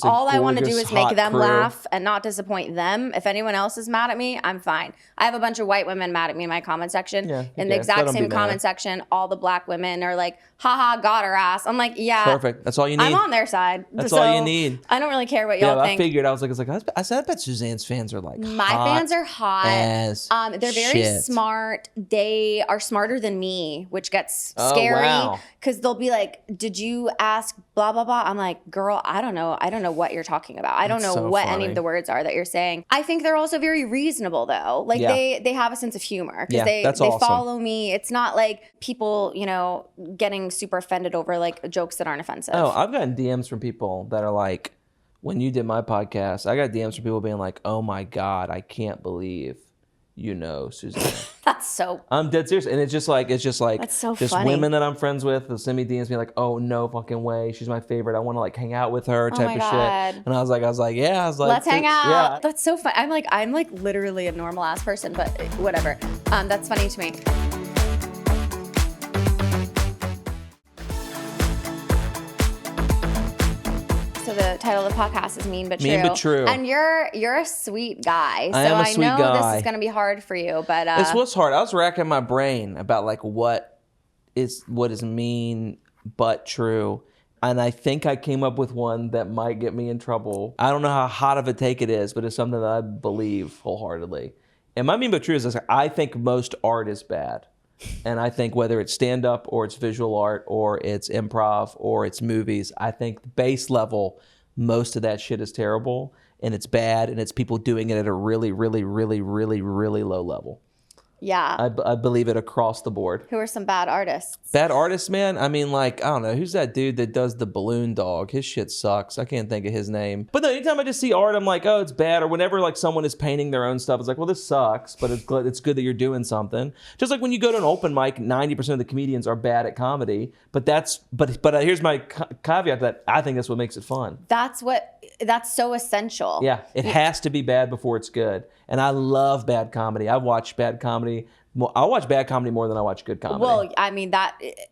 S1: all I want to do is make them laugh and not disappoint them. If anyone else is mad at me, I'm fine. I have a bunch of white women mad at me in my comment section. In the exact same comment section, all the Black women are like, haha, got her ass. I'm like, yeah.
S2: Perfect. That's all you need.
S1: I'm on their side.
S2: That's all you need.
S1: I don't really care what y'all think.
S2: I figured. I was like, I bet Suzanne's fans are like
S1: my fans are hot. They're very smart. They are smarter than me, which gets scary. Because they'll be like, did you ask blah, blah, blah? I'm like, girl, I don't know. I don't know what you're talking about. I don't know what any of the words are that you're saying. I think they're also very reasonable, though. Like, they have a sense of humor. Because they follow me. It's not like people, getting super offended over like jokes that aren't offensive.
S2: Oh, I've gotten DMs from people that are like, when you did my podcast, I got DMs from people being like, oh my God, I can't believe you know Suzanne.
S1: That's so.
S2: I'm dead serious, and it's just like
S1: That's so
S2: just
S1: funny.
S2: women that I'm friends with. They'll send me DMs, be like, "Oh no fucking way, she's my favorite. I want to like hang out with her," type of shit. And I was like, yeah,
S1: let's hang out. Yeah. That's so fun. I'm like literally a normal ass person, but whatever. That's funny to me. So the title of the podcast is Mean But True.
S2: Mean But True.
S1: And you're a sweet guy. So
S2: I am a sweet guy.
S1: This is going to be hard for you, but
S2: this was hard. I was racking my brain about like what is mean but true. And I think I came up with one that might get me in trouble. I don't know how hot of a take it is, but it's something that I believe wholeheartedly. And my Mean But True is this, I think most art is bad. And I think whether it's stand-up or it's visual art or it's improv or it's movies, I think base level, most of that shit is terrible and it's bad and it's people doing it at a really, really, really, really, really low level.
S1: Yeah.
S2: I believe it across the board.
S1: Who are some bad artists?
S2: Bad artists, man? I mean, like, I don't know. Who's that dude that does the balloon dog? His shit sucks. I can't think of his name. But no, anytime I just see art, I'm like, oh, it's bad. Or whenever like someone is painting their own stuff, it's like, well, this sucks, but it's good that you're doing something. Just like when you go to an open mic, 90% of the comedians are bad at comedy. But here's my caveat to that. I think that's what makes it fun.
S1: That's so essential.
S2: Yeah, it has to be bad before it's good. And I love bad comedy. I watch bad comedy. I watch bad comedy more than I watch good comedy.
S1: Well, I mean,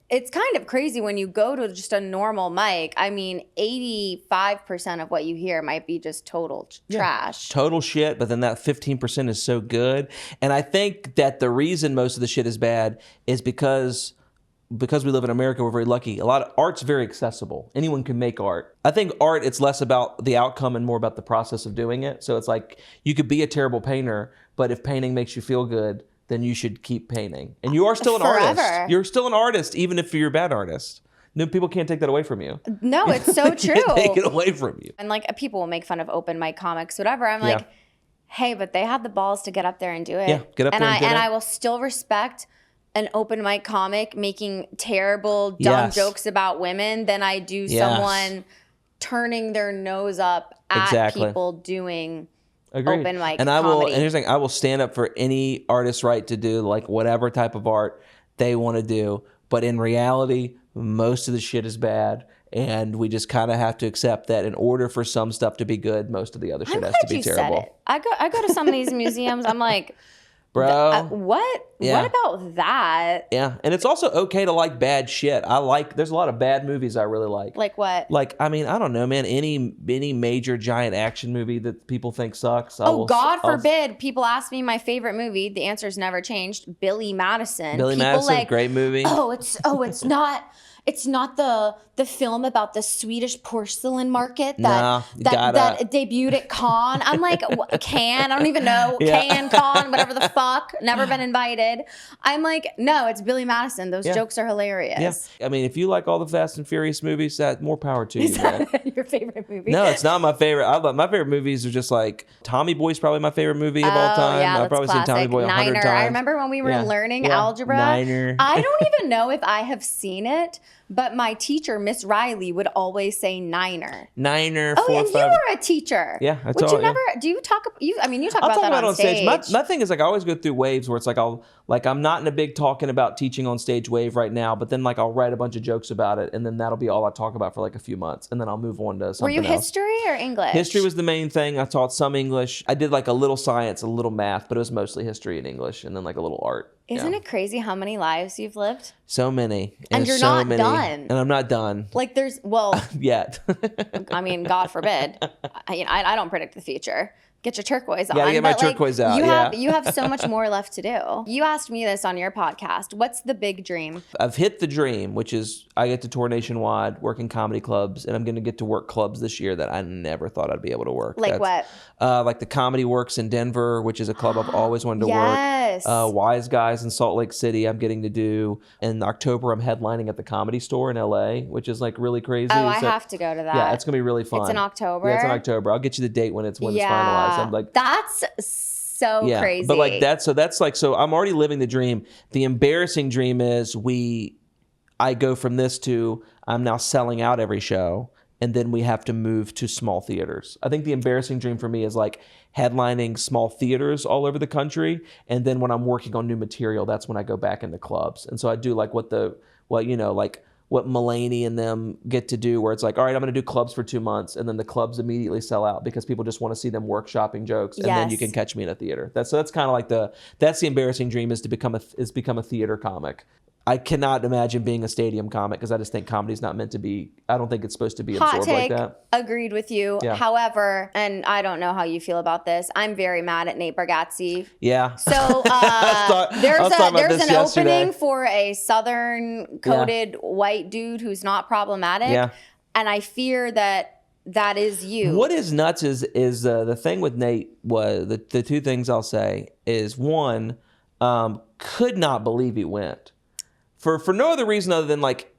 S1: it's kind of crazy when you go to just a normal mic. I mean, 85% of what you hear might be just total trash.
S2: Total shit, but then that 15% is so good. And I think that the reason most of the shit is bad is because we live in America, we're very lucky. A lot of art's very accessible. Anyone can make art. I think art, it's less about the outcome and more about the process of doing it. So it's like you could be a terrible painter, but if painting makes you feel good, then you should keep painting. And you are still an artist. You're still an artist, even if you're a bad artist. No, people can't take that away from you.
S1: No, it's so true.
S2: Can't take it away from you.
S1: And like people will make fun of open mic comics, whatever. I'm like, hey, but they had the balls to get up there and do it.
S2: Yeah, get up there and do it.
S1: And I will still respect an open mic comic making terrible, dumb jokes about women than I do someone turning their nose up at people doing open mic
S2: and
S1: comedy.
S2: And here's the thing, I will stand up for any artist's right to do like whatever type of art they want to do. But in reality, most of the shit is bad. And we just kind of have to accept that in order for some stuff to be good, most of the other shit has to be terrible.
S1: Said it. I go to some of these museums, I'm like,
S2: bro,
S1: what? Yeah. What about that?
S2: Yeah, and it's also okay to like bad shit. There's a lot of bad movies I really like.
S1: Like what?
S2: Like, I mean, I don't know, man. Any major giant action movie that people think sucks.
S1: God forbid people ask me my favorite movie. The answer's never changed. Billy Madison.
S2: Madison, great movie.
S1: It's not the film about the Swedish porcelain market that debuted at Cannes. I'm like, Cannes? I don't even know. Cannes, whatever the fuck. Never been invited. I'm like, no, it's Billy Madison. Those jokes are hilarious.
S2: Yeah. I mean, if you like all the Fast and Furious movies, more power to you.
S1: Is that your favorite movie?
S2: No, it's not my favorite. My favorite movies are just like Tommy Boy's probably my favorite movie of all time.
S1: Yeah,
S2: I've probably seen Tommy Boy 100 times.
S1: I remember when we were learning algebra.
S2: Niner.
S1: I don't even know if I have seen it, but my teacher, Miss Riley, would always say Niner.
S2: Niner.
S1: Oh, and you were a teacher.
S2: Yeah, I
S1: told you. Do you talk? You talk about that on stage.
S2: My thing is like I always go through waves where it's like I'm not in a big talking about teaching on stage wave right now, but then like I'll write a bunch of jokes about it, and then that'll be all I talk about for like a few months, and then I'll move on to something else.
S1: Were you history or English?
S2: History was the main thing. I taught some English. I did like a little science, a little math, but it was mostly history and English, and then like a little art.
S1: Isn't it crazy how many lives you've lived?
S2: So many.
S1: And you're not done.
S2: And I'm not done.
S1: Like
S2: yet.
S1: I mean, God forbid. I don't predict the future. Get your turquoise on.
S2: Gotta get my turquoise out.
S1: You have so much more left to do. You asked me this on your podcast. What's the big dream?
S2: I've hit the dream, which is I get to tour nationwide, work in comedy clubs, and I'm going to get to work clubs this year that I never thought I'd be able to work.
S1: Like what?
S2: Like the Comedy Works in Denver, which is a club I've always wanted to work. Wise Guys in Salt Lake City I'm getting to do. In October, I'm headlining at the Comedy Store in LA, which is like really crazy.
S1: Oh, I have to go to that.
S2: Yeah, it's going to be really fun.
S1: It's in October?
S2: Yeah, it's in October. I'll get you the date when it's finalized. I'm like,
S1: that's so crazy.
S2: But like so I'm already living the dream. The embarrassing dream is I go from this to I'm now selling out every show. and then we have to move to small theaters. I think the embarrassing dream for me is like headlining small theaters all over the country, and then when I'm working on new material, that's when I go back into clubs. And so I do like what Mulaney and them get to do, where it's like, all right, I'm going to do clubs for 2 months, and then the clubs immediately sell out because people just want to see them workshopping jokes, and then you can catch me in a theater. That's kind of like that's the embarrassing dream, is to become a theater comic. I cannot imagine being a stadium comic because I just think comedy's not meant to be. I don't think it's supposed to be absorbed like that.
S1: Agreed with you. Yeah. However, and I don't know how you feel about this, I'm very mad at Nate Bargatze.
S2: Yeah.
S1: So there's an opening for a Southern coded white dude who's not problematic. Yeah. And I fear that is you.
S2: What is nuts is the thing with Nate was the two things I'll say is, one, could not believe he went. For no other reason other than, like,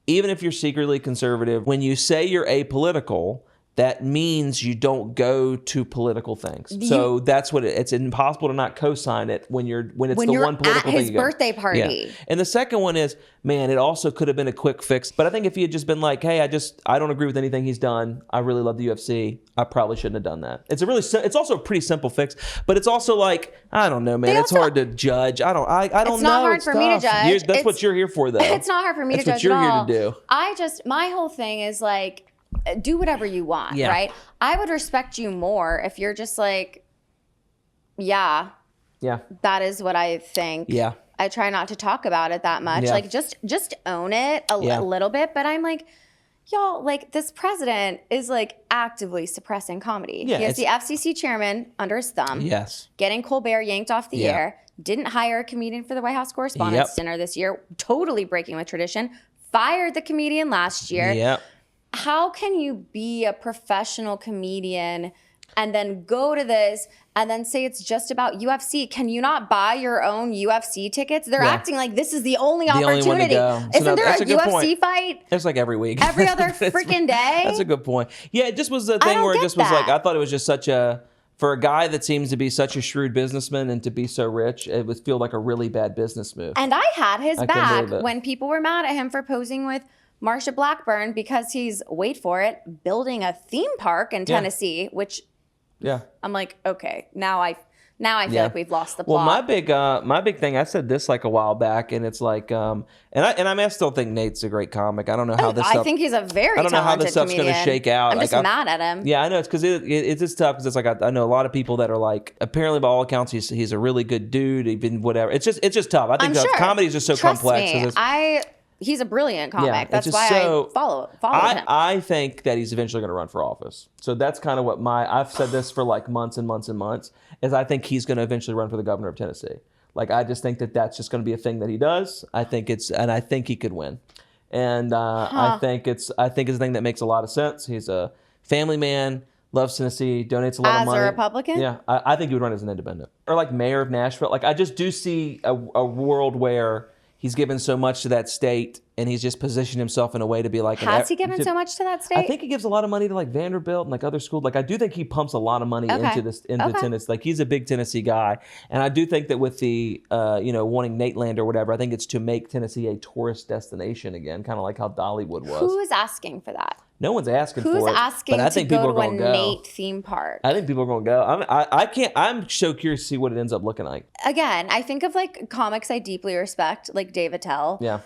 S2: even if you're secretly conservative, when you say you're apolitical, that means you don't go to political things. So that's what it's impossible to not co-sign it when it's the one political thing you go.
S1: His birthday party.
S2: Yeah. And the second one is, man, it also could have been a quick fix. But I think if he had just been like, hey, I don't agree with anything he's done. I really love the UFC. I probably shouldn't have done that. It's also a pretty simple fix, but it's also like, I don't know, man. It's hard to judge. I don't know.
S1: It's not hard for me to judge.
S2: That's what you're here for, though.
S1: It's not hard for me to judge
S2: at all.
S1: That's what you're here to do. My whole thing is like, do whatever you want, right? I would respect you more if you're just like, yeah, that is what I think. Yeah. I try not to talk about it that much. Yeah. Like, just own it a little bit. But I'm like, y'all, like, this president is like actively suppressing comedy. Yeah, he has the FCC chairman under his thumb. Yes. Getting Colbert yanked off the air. Didn't hire a comedian for the White House Correspondents' Dinner this year. Totally breaking with tradition. Fired the comedian last year. Yep. How can you be a professional comedian and then go to this and then say it's just about UFC? Can you not buy your own UFC tickets? They're acting like this is the only opportunity. Isn't there a UFC fight?
S2: It's like every week.
S1: Every other freaking day?
S2: That's a good point. Yeah, it just was the thing where it just was like, I thought it was just for a guy that seems to be such a shrewd businessman and to be so rich, it would feel like a really bad business move.
S1: And I had his back when people were mad at him for posing with Marsha Blackburn because he's, wait for it, building a theme park in Tennessee, which I'm like, okay, now I feel like we've lost the plot.
S2: Well, my big thing, I said this like a while back, and it's like, I still think Nate's a great comic. I don't know how this stuff.
S1: I think he's a very talented comedian. I don't know how this stuff's going to
S2: shake out.
S1: I'm just mad at him.
S2: Yeah, I know. It's because it's just tough because it's like I know a lot of people that are like, apparently by all accounts he's a really good dude. Even whatever. It's just tough. I think comedy is just so complex.
S1: He's a brilliant comic. That's why I follow him.
S2: I think that he's eventually going to run for office. So that's kind of what I've said this for like months and months and months, is I think he's going to eventually run for the governor of Tennessee. Like, I just think that that's just going to be a thing that he does. I think he could win. And I think it's a thing that makes a lot of sense. He's a family man, loves Tennessee, donates a lot of money.
S1: As a Republican?
S2: Yeah. I think he would run as an independent. Or like mayor of Nashville. Like, I just do see a world where he's given so much to that state, and he's just positioned himself in a way to be like...
S1: Has he given so much to that state?
S2: I think he gives a lot of money to like Vanderbilt and like other schools. Like, I do think he pumps a lot of money into Tennessee. Like, he's a big Tennessee guy. And I do think that with the, wanting Nate Land or whatever, I think it's to make Tennessee a tourist destination again, kind of like how Dollywood was.
S1: Who is asking for that?
S2: No one's asking for it.
S1: Who's asking to go to a Nate theme park?
S2: I think people are going to go. I'm so curious to see what it ends up looking like.
S1: Again, I think of like comics I deeply respect, like Dave Attell.
S2: Yeah.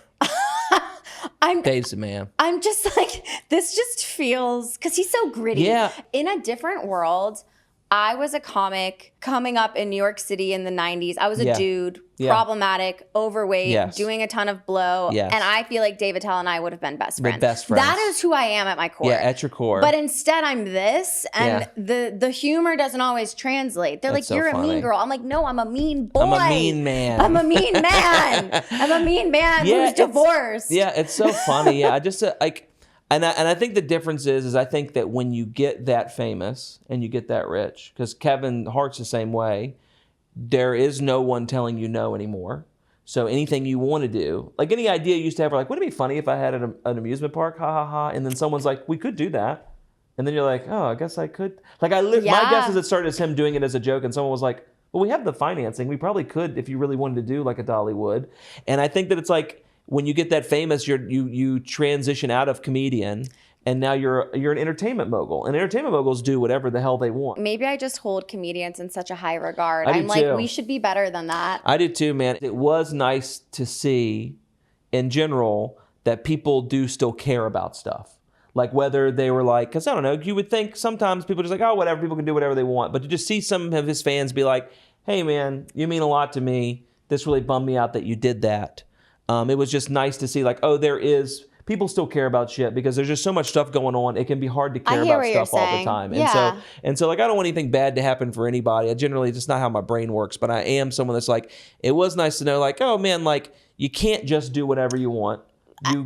S2: Dave's the man.
S1: I'm just like, this just feels, because he's so gritty. Yeah. In a different world, I was a comic coming up in New York City in the 90s. I was a dude, problematic, overweight, doing a ton of blow. And I feel like Dave Attell and I would have been best friends. That is who I am at my core.
S2: Yeah, at your core.
S1: But instead I'm this, and the humor doesn't always translate. They're like, you're a mean girl. I'm like, no, I'm a mean boy.
S2: I'm a mean man.
S1: I'm a mean man. I'm a mean man who's divorced.
S2: Yeah, it's so funny. Yeah, I just like... And I think the difference is I think that when you get that famous and you get that rich, because Kevin Hart's the same way, there is no one telling you no anymore. So anything you want to do, like any idea you used to have, like, wouldn't it be funny if I had an amusement park? Ha ha ha. And then someone's like, we could do that. And then you're like, oh, I guess I could. Like, my guess is it started as him doing it as a joke, and someone was like, well, we have the financing. We probably could if you really wanted to do like a Dollywood. And I think that it's like, when you get that famous, you transition out of comedian And now you're an entertainment mogul. And entertainment moguls do whatever the hell they want.
S1: Maybe I just hold comedians in such a high regard.
S2: I'm
S1: like, we should be better than that.
S2: I do too, man. It was nice to see, in general, that people do still care about stuff. Like whether they were like, because I don't know, you would think sometimes people are just like, oh, whatever, people can do whatever they want. But to just see some of his fans be like, hey, man, you mean a lot to me. This really bummed me out that you did that. It was just nice to see like, oh, people still care about shit because there's just so much stuff going on. It can be hard to care about stuff all the time.
S1: Yeah.
S2: And so like, I don't want anything bad to happen for anybody. I generally, just not how my brain works, but I am someone that's like, it was nice to know like, oh man, like you can't just do whatever you want.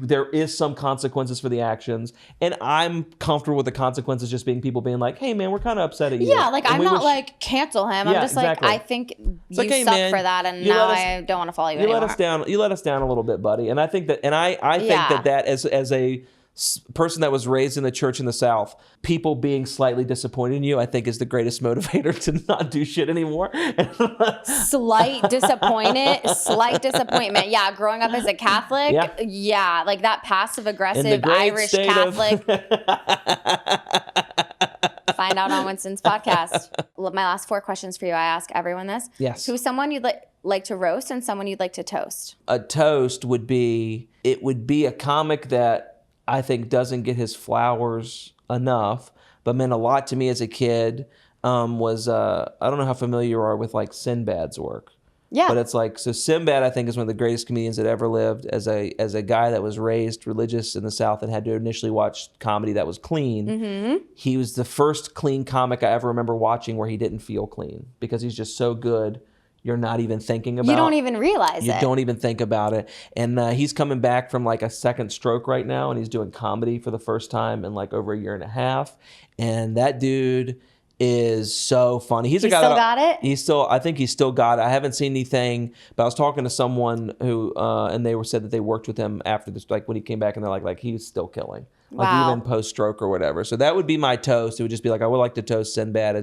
S2: There is some consequences for the actions, and I'm comfortable with the consequences just being people being like, hey man, we're kind of upset at you.
S1: Yeah, like I'm not like cancel him. I'm just
S2: exactly.
S1: like, I think you
S2: like, hey,
S1: suck
S2: man,
S1: for that, and now I don't want to follow you anymore.
S2: You let us down a little bit, buddy. And I think that, and I think that as a person that was raised in the church in the South, people being slightly disappointed in you, I think is the greatest motivator to not do shit anymore.
S1: Slight disappointment. Yeah, growing up as a Catholic. Yeah, like that passive aggressive Irish Catholic. Find out on Winston's podcast. My last 4 questions for you. I ask everyone this.
S2: Yes.
S1: Who's someone you'd like to roast and someone you'd like to toast?
S2: A toast would be a comic that I think doesn't get his flowers enough, but meant a lot to me as a kid. Was I don't know how familiar you are with like Sinbad's work.
S1: Yeah.
S2: But it's like, so Sinbad, I think, is one of the greatest comedians that ever lived. As a guy that was raised religious in the South and had to initially watch comedy that was clean, he was the first clean comic I ever remember watching where he didn't feel clean because he's just so good. You're not even thinking about it.
S1: You don't even realize it.
S2: You don't even think about it. And he's coming back from like a second stroke right now, and he's doing comedy for the first time in like over a year and a half. And that dude is so funny. He's a guy
S1: still got it?
S2: I think he's still got it. I haven't seen anything, but I was talking to someone who, and they said that they worked with him after this, like when he came back, and they're like he's still killing. Like even post-stroke or whatever. So that would be my toast. It would just be like, I would like to toast Sinbad.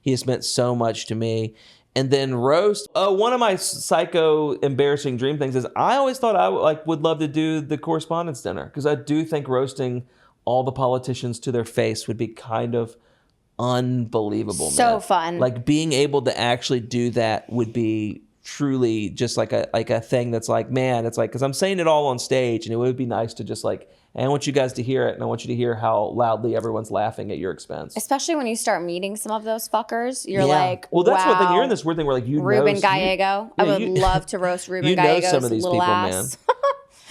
S2: He has meant so much to me. And then roast. One of my psycho embarrassing dream things is I always thought I would love to do the correspondence dinner because I do think roasting all the politicians to their face would be kind of unbelievable.
S1: So fun.
S2: Like being able to actually do that would be truly just like a thing that's like, man, it's like, because I'm saying it all on stage, and it would be nice to just like, I want you guys to hear it, and I want you to hear how loudly everyone's laughing at your expense.
S1: Especially when you start meeting some of those fuckers, you're like,
S2: well, that's
S1: wow.
S2: one thing. You're in this weird thing where like
S1: Ruben Gallego. I would love to roast Ruben Gallego's
S2: know some of these
S1: little
S2: people,
S1: ass.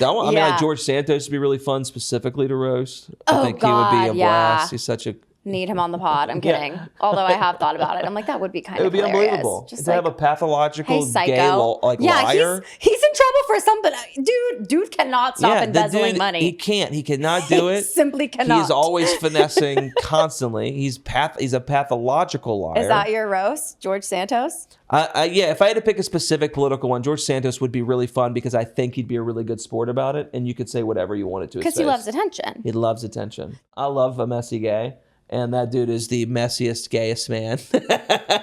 S2: Man. I mean, like George Santos would be really fun specifically to roast. I think he would be a blast. He's such a...
S1: Need him on the pod. I'm kidding. Although I have thought about it. I'm like, that would be kind of hilarious.
S2: It would be unbelievable.
S1: Just
S2: to have a pathological gay liar.
S1: He's in trouble for something. Dude cannot stop embezzling money.
S2: He can't. He cannot do it.
S1: Simply cannot.
S2: He's always finessing constantly. He's a pathological liar.
S1: Is that your roast, George Santos?
S2: Yeah, if I had to pick a specific political one, George Santos would be really fun because I think he'd be a really good sport about it, and you could say whatever you wanted to his face.
S1: Because he loves attention.
S2: He loves attention. I love a messy gay. And that dude is the messiest, gayest man.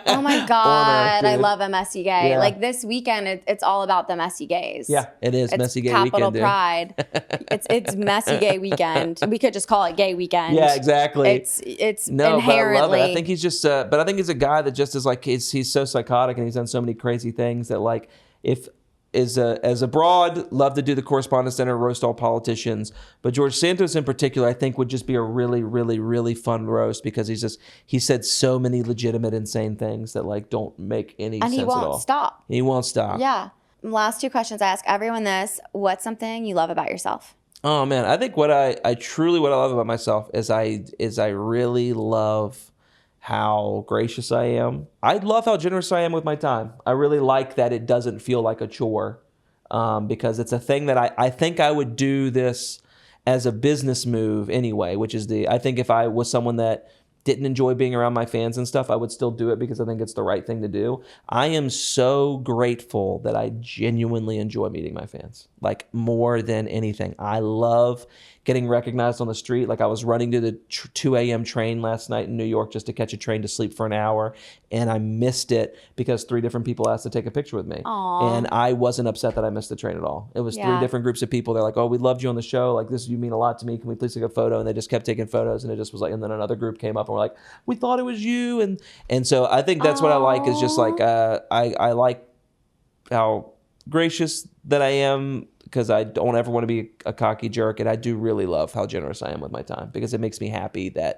S1: Oh my God. I love a messy gay. Yeah. Like this weekend, it's all about the messy gays.
S2: Yeah, it is. Messy gay
S1: capital
S2: weekend.
S1: Capital Pride. It's messy gay weekend. We could just call it gay weekend.
S2: Yeah, exactly.
S1: It's inherently.
S2: But I love it. I think he's just, but I think he's a guy that just is like, he's so psychotic and he's done so many crazy things that like, as a broad, love to do the correspondence dinner, roast all politicians. But George Santos in particular, I think would just be a really, really, really fun roast because he said so many legitimate, insane things that like don't make any sense at all. And he won't stop.
S1: Yeah. Last 2 questions. I ask everyone this. What's something you love about yourself?
S2: Oh man, I think what I love about myself is I really love how gracious I am. I love how generous I am with my time. I really like that it doesn't feel like a chore because it's a thing that I think I would do this as a business move anyway, which is I think if I was someone that didn't enjoy being around my fans and stuff, I would still do it because I think it's the right thing to do. I am so grateful that I genuinely enjoy meeting my fans, like more than anything. I love getting recognized on the street. Like I was running to the 2 a.m. train last night in New York just to catch a train to sleep for an hour. and I missed it because 3 different people asked to take a picture with me.
S1: Aww.
S2: And I wasn't upset that I missed the train at all. It was 3 different groups of people. They're like, oh, we loved you on the show. Like, this, you mean a lot to me. Can we please take a photo? And they just kept taking photos, and it just was like, and then another group came up and were like, we thought it was you. And so I think that's what I like, is just like, I like how gracious that I am, because I don't ever want to be a cocky jerk. And I do really love how generous I am with my time, because it makes me happy to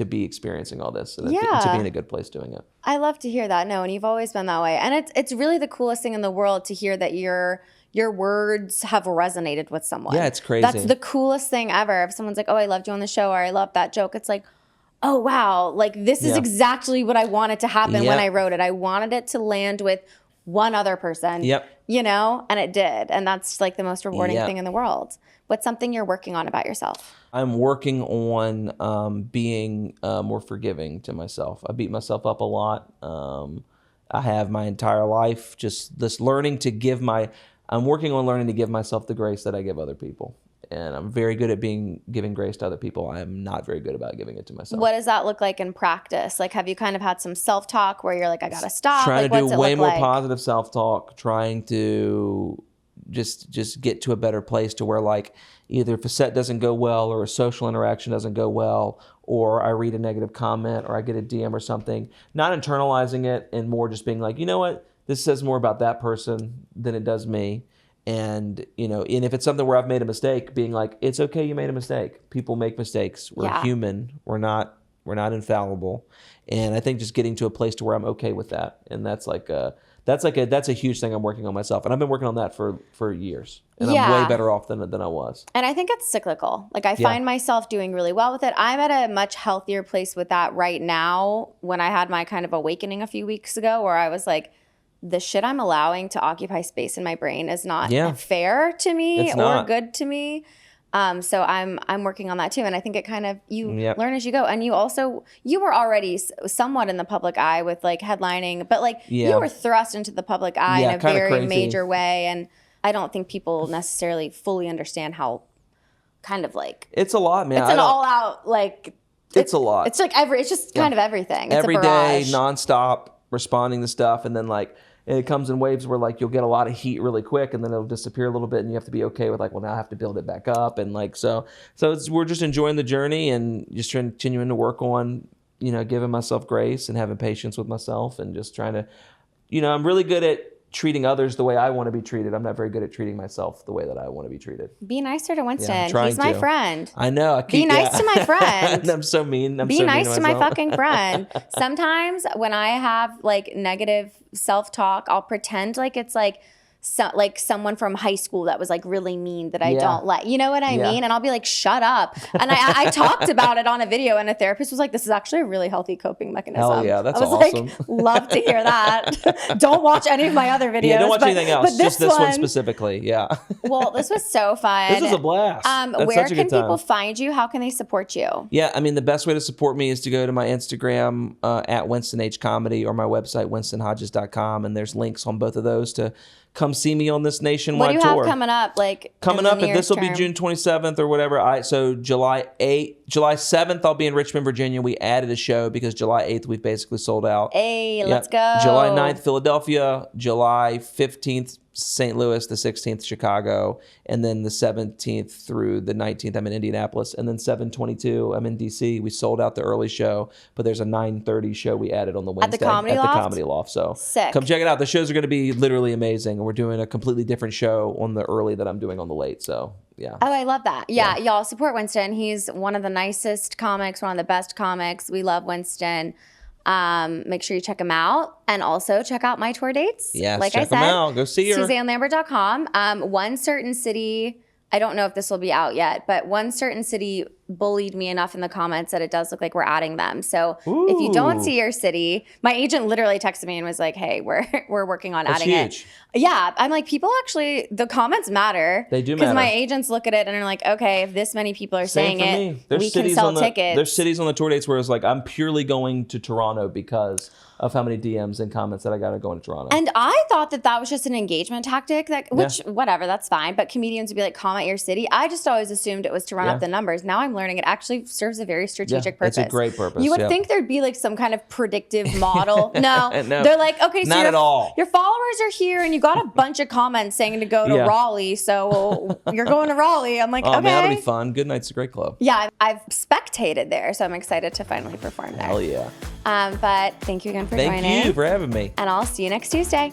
S2: be experiencing all this and to be in a good place doing it.
S1: I love to hear that. No, and you've always been that way. And it's really the coolest thing in the world to hear that your words have resonated with someone.
S2: Yeah, it's crazy.
S1: That's the coolest thing ever. If someone's like, oh, I loved you on the show, or I love that joke, it's like, oh, wow, like this is exactly what I wanted to happen when I wrote it. I wanted it to land with one other person, you know, and it did. And that's like the most rewarding thing in the world. What's something you're working on about yourself?
S2: I'm working on being more forgiving to myself. I beat myself up a lot. I have my entire life just this I'm working on learning to give myself the grace that I give other people. And I'm very good at giving grace to other people. I am not very good about giving it to myself.
S1: What does that look like in practice? Like, have you kind of had some self-talk where you're like, I gotta stop?
S2: Trying to do way more positive self-talk, trying to just get to a better place to where, like, either if a set doesn't go well or a social interaction doesn't go well, or I read a negative comment or I get a DM or something, not internalizing it and more just being like, you know what, this says more about that person than it does me. And, you know, and if it's something where I've made a mistake, being like, it's okay, you made a mistake. People make mistakes. We're human. We're not infallible. And I think just getting to a place to where I'm okay with that. And that's a huge thing I'm working on myself. And I've been working on that for years. And I'm way better off than I was.
S1: And I think it's cyclical. Like, I find myself doing really well with it. I'm at a much healthier place with that right now, when I had my kind of awakening a few weeks ago, where I was like, the shit I'm allowing to occupy space in my brain is not fair to me or good to me. So I'm working on that too. And I think it kind of, you learn as you go. And you were already somewhat in the public eye with like headlining, but like you were thrust into the public eye in a very major way. And I don't think people necessarily fully understand how kind of like.
S2: It's a lot, man.
S1: It's an all out, like.
S2: It's a lot.
S1: It's like it's just kind of everything. It's
S2: every day, nonstop responding to stuff. And then like, it comes in waves where like you'll get a lot of heat really quick, and then it'll disappear a little bit, and you have to be okay with like, well, now I have to build it back up, and like so we're just enjoying the journey and just continuing to work on, you know, giving myself grace and having patience with myself, and just trying to, you know, I'm really good at treating others the way I want to be treated. I'm not very good at treating myself the way that I want to be treated.
S1: Be nicer to Winston. He's my friend.
S2: I know.
S1: Be nice to my friend.
S2: I'm so mean.
S1: Be nice to my fucking friend. Sometimes when I have like negative self-talk, I'll pretend like it's like someone from high school that was like really mean that I don't like. You know what I mean? And I'll be like, shut up. And I talked about it on a video, and a therapist was like, this is actually a really healthy coping mechanism.
S2: Hell yeah, that's awesome.
S1: I was like, love to hear that. Don't watch any of my other videos.
S2: Yeah, don't watch anything else. Just this one specifically. Yeah.
S1: Well, this was so fun.
S2: This was a blast.
S1: Where can people find you? How can they support you?
S2: Yeah, I mean, the best way to support me is to go to my Instagram at Winston H Comedy, or my website, winstonhodges.com. And there's links on both of those to come see me on this nationwide tour.
S1: What do you have coming up?
S2: And this will be June 27th or whatever. So July 7th, I'll be in Richmond, Virginia. We added a show because July 8th, we've basically sold out.
S1: Hey, let's go.
S2: July 9th, Philadelphia. July 15th, St. Louis. The 16th, Chicago. And then the 17th through the 19th, I'm in Indianapolis. And then 7/22, I'm in DC. We sold out the early show, but there's a 9:30 show we added on the Wednesday.
S1: At the Comedy Loft?
S2: So
S1: sick.
S2: Come check it out. The shows are going to be literally amazing. And we're doing a completely different show on the early that I'm doing on the late. So yeah.
S1: Oh, I love that. Yeah, y'all support Winston. He's one of the nicest comics, one of the best comics. We love Winston. Make sure you check him out, and also check out my tour dates.
S2: Yes,
S1: like
S2: check
S1: I said,
S2: them out. Go see her.
S1: SuzanneLambert.com. One certain city, I don't know if this will be out yet, but one certain city bullied me enough in the comments that it does look like we're adding them. So if you don't see your city, my agent literally texted me and was like, hey, we're working on adding it. Yeah, I'm like, people actually, the comments matter.
S2: They do matter.
S1: Because my agents look at it and are like, okay, if this many people are saying it, we can sell tickets.
S2: There's cities on the tour dates where it's like, I'm purely going to Toronto because of how many DMs and comments that I got to go into Toronto.
S1: And I thought that was just an engagement tactic, whatever, that's fine. But comedians would be like, comment your city. I just always assumed it was to run up the numbers. Now I'm learning it actually serves a very strategic purpose.
S2: It's a great purpose.
S1: You would think there'd be like some kind of predictive model. No. They're like, okay, so
S2: not at all.
S1: Your followers are here and you got a bunch of comments saying to go to Raleigh, so you're going to Raleigh. I'm like, okay.
S2: Man, that'll be fun. Good Night's a great club.
S1: Yeah, I've spectated there, so I'm excited to finally perform there.
S2: Hell yeah.
S1: But thank you again for joining.
S2: Thank you for having me.
S1: And I'll see you next Tuesday.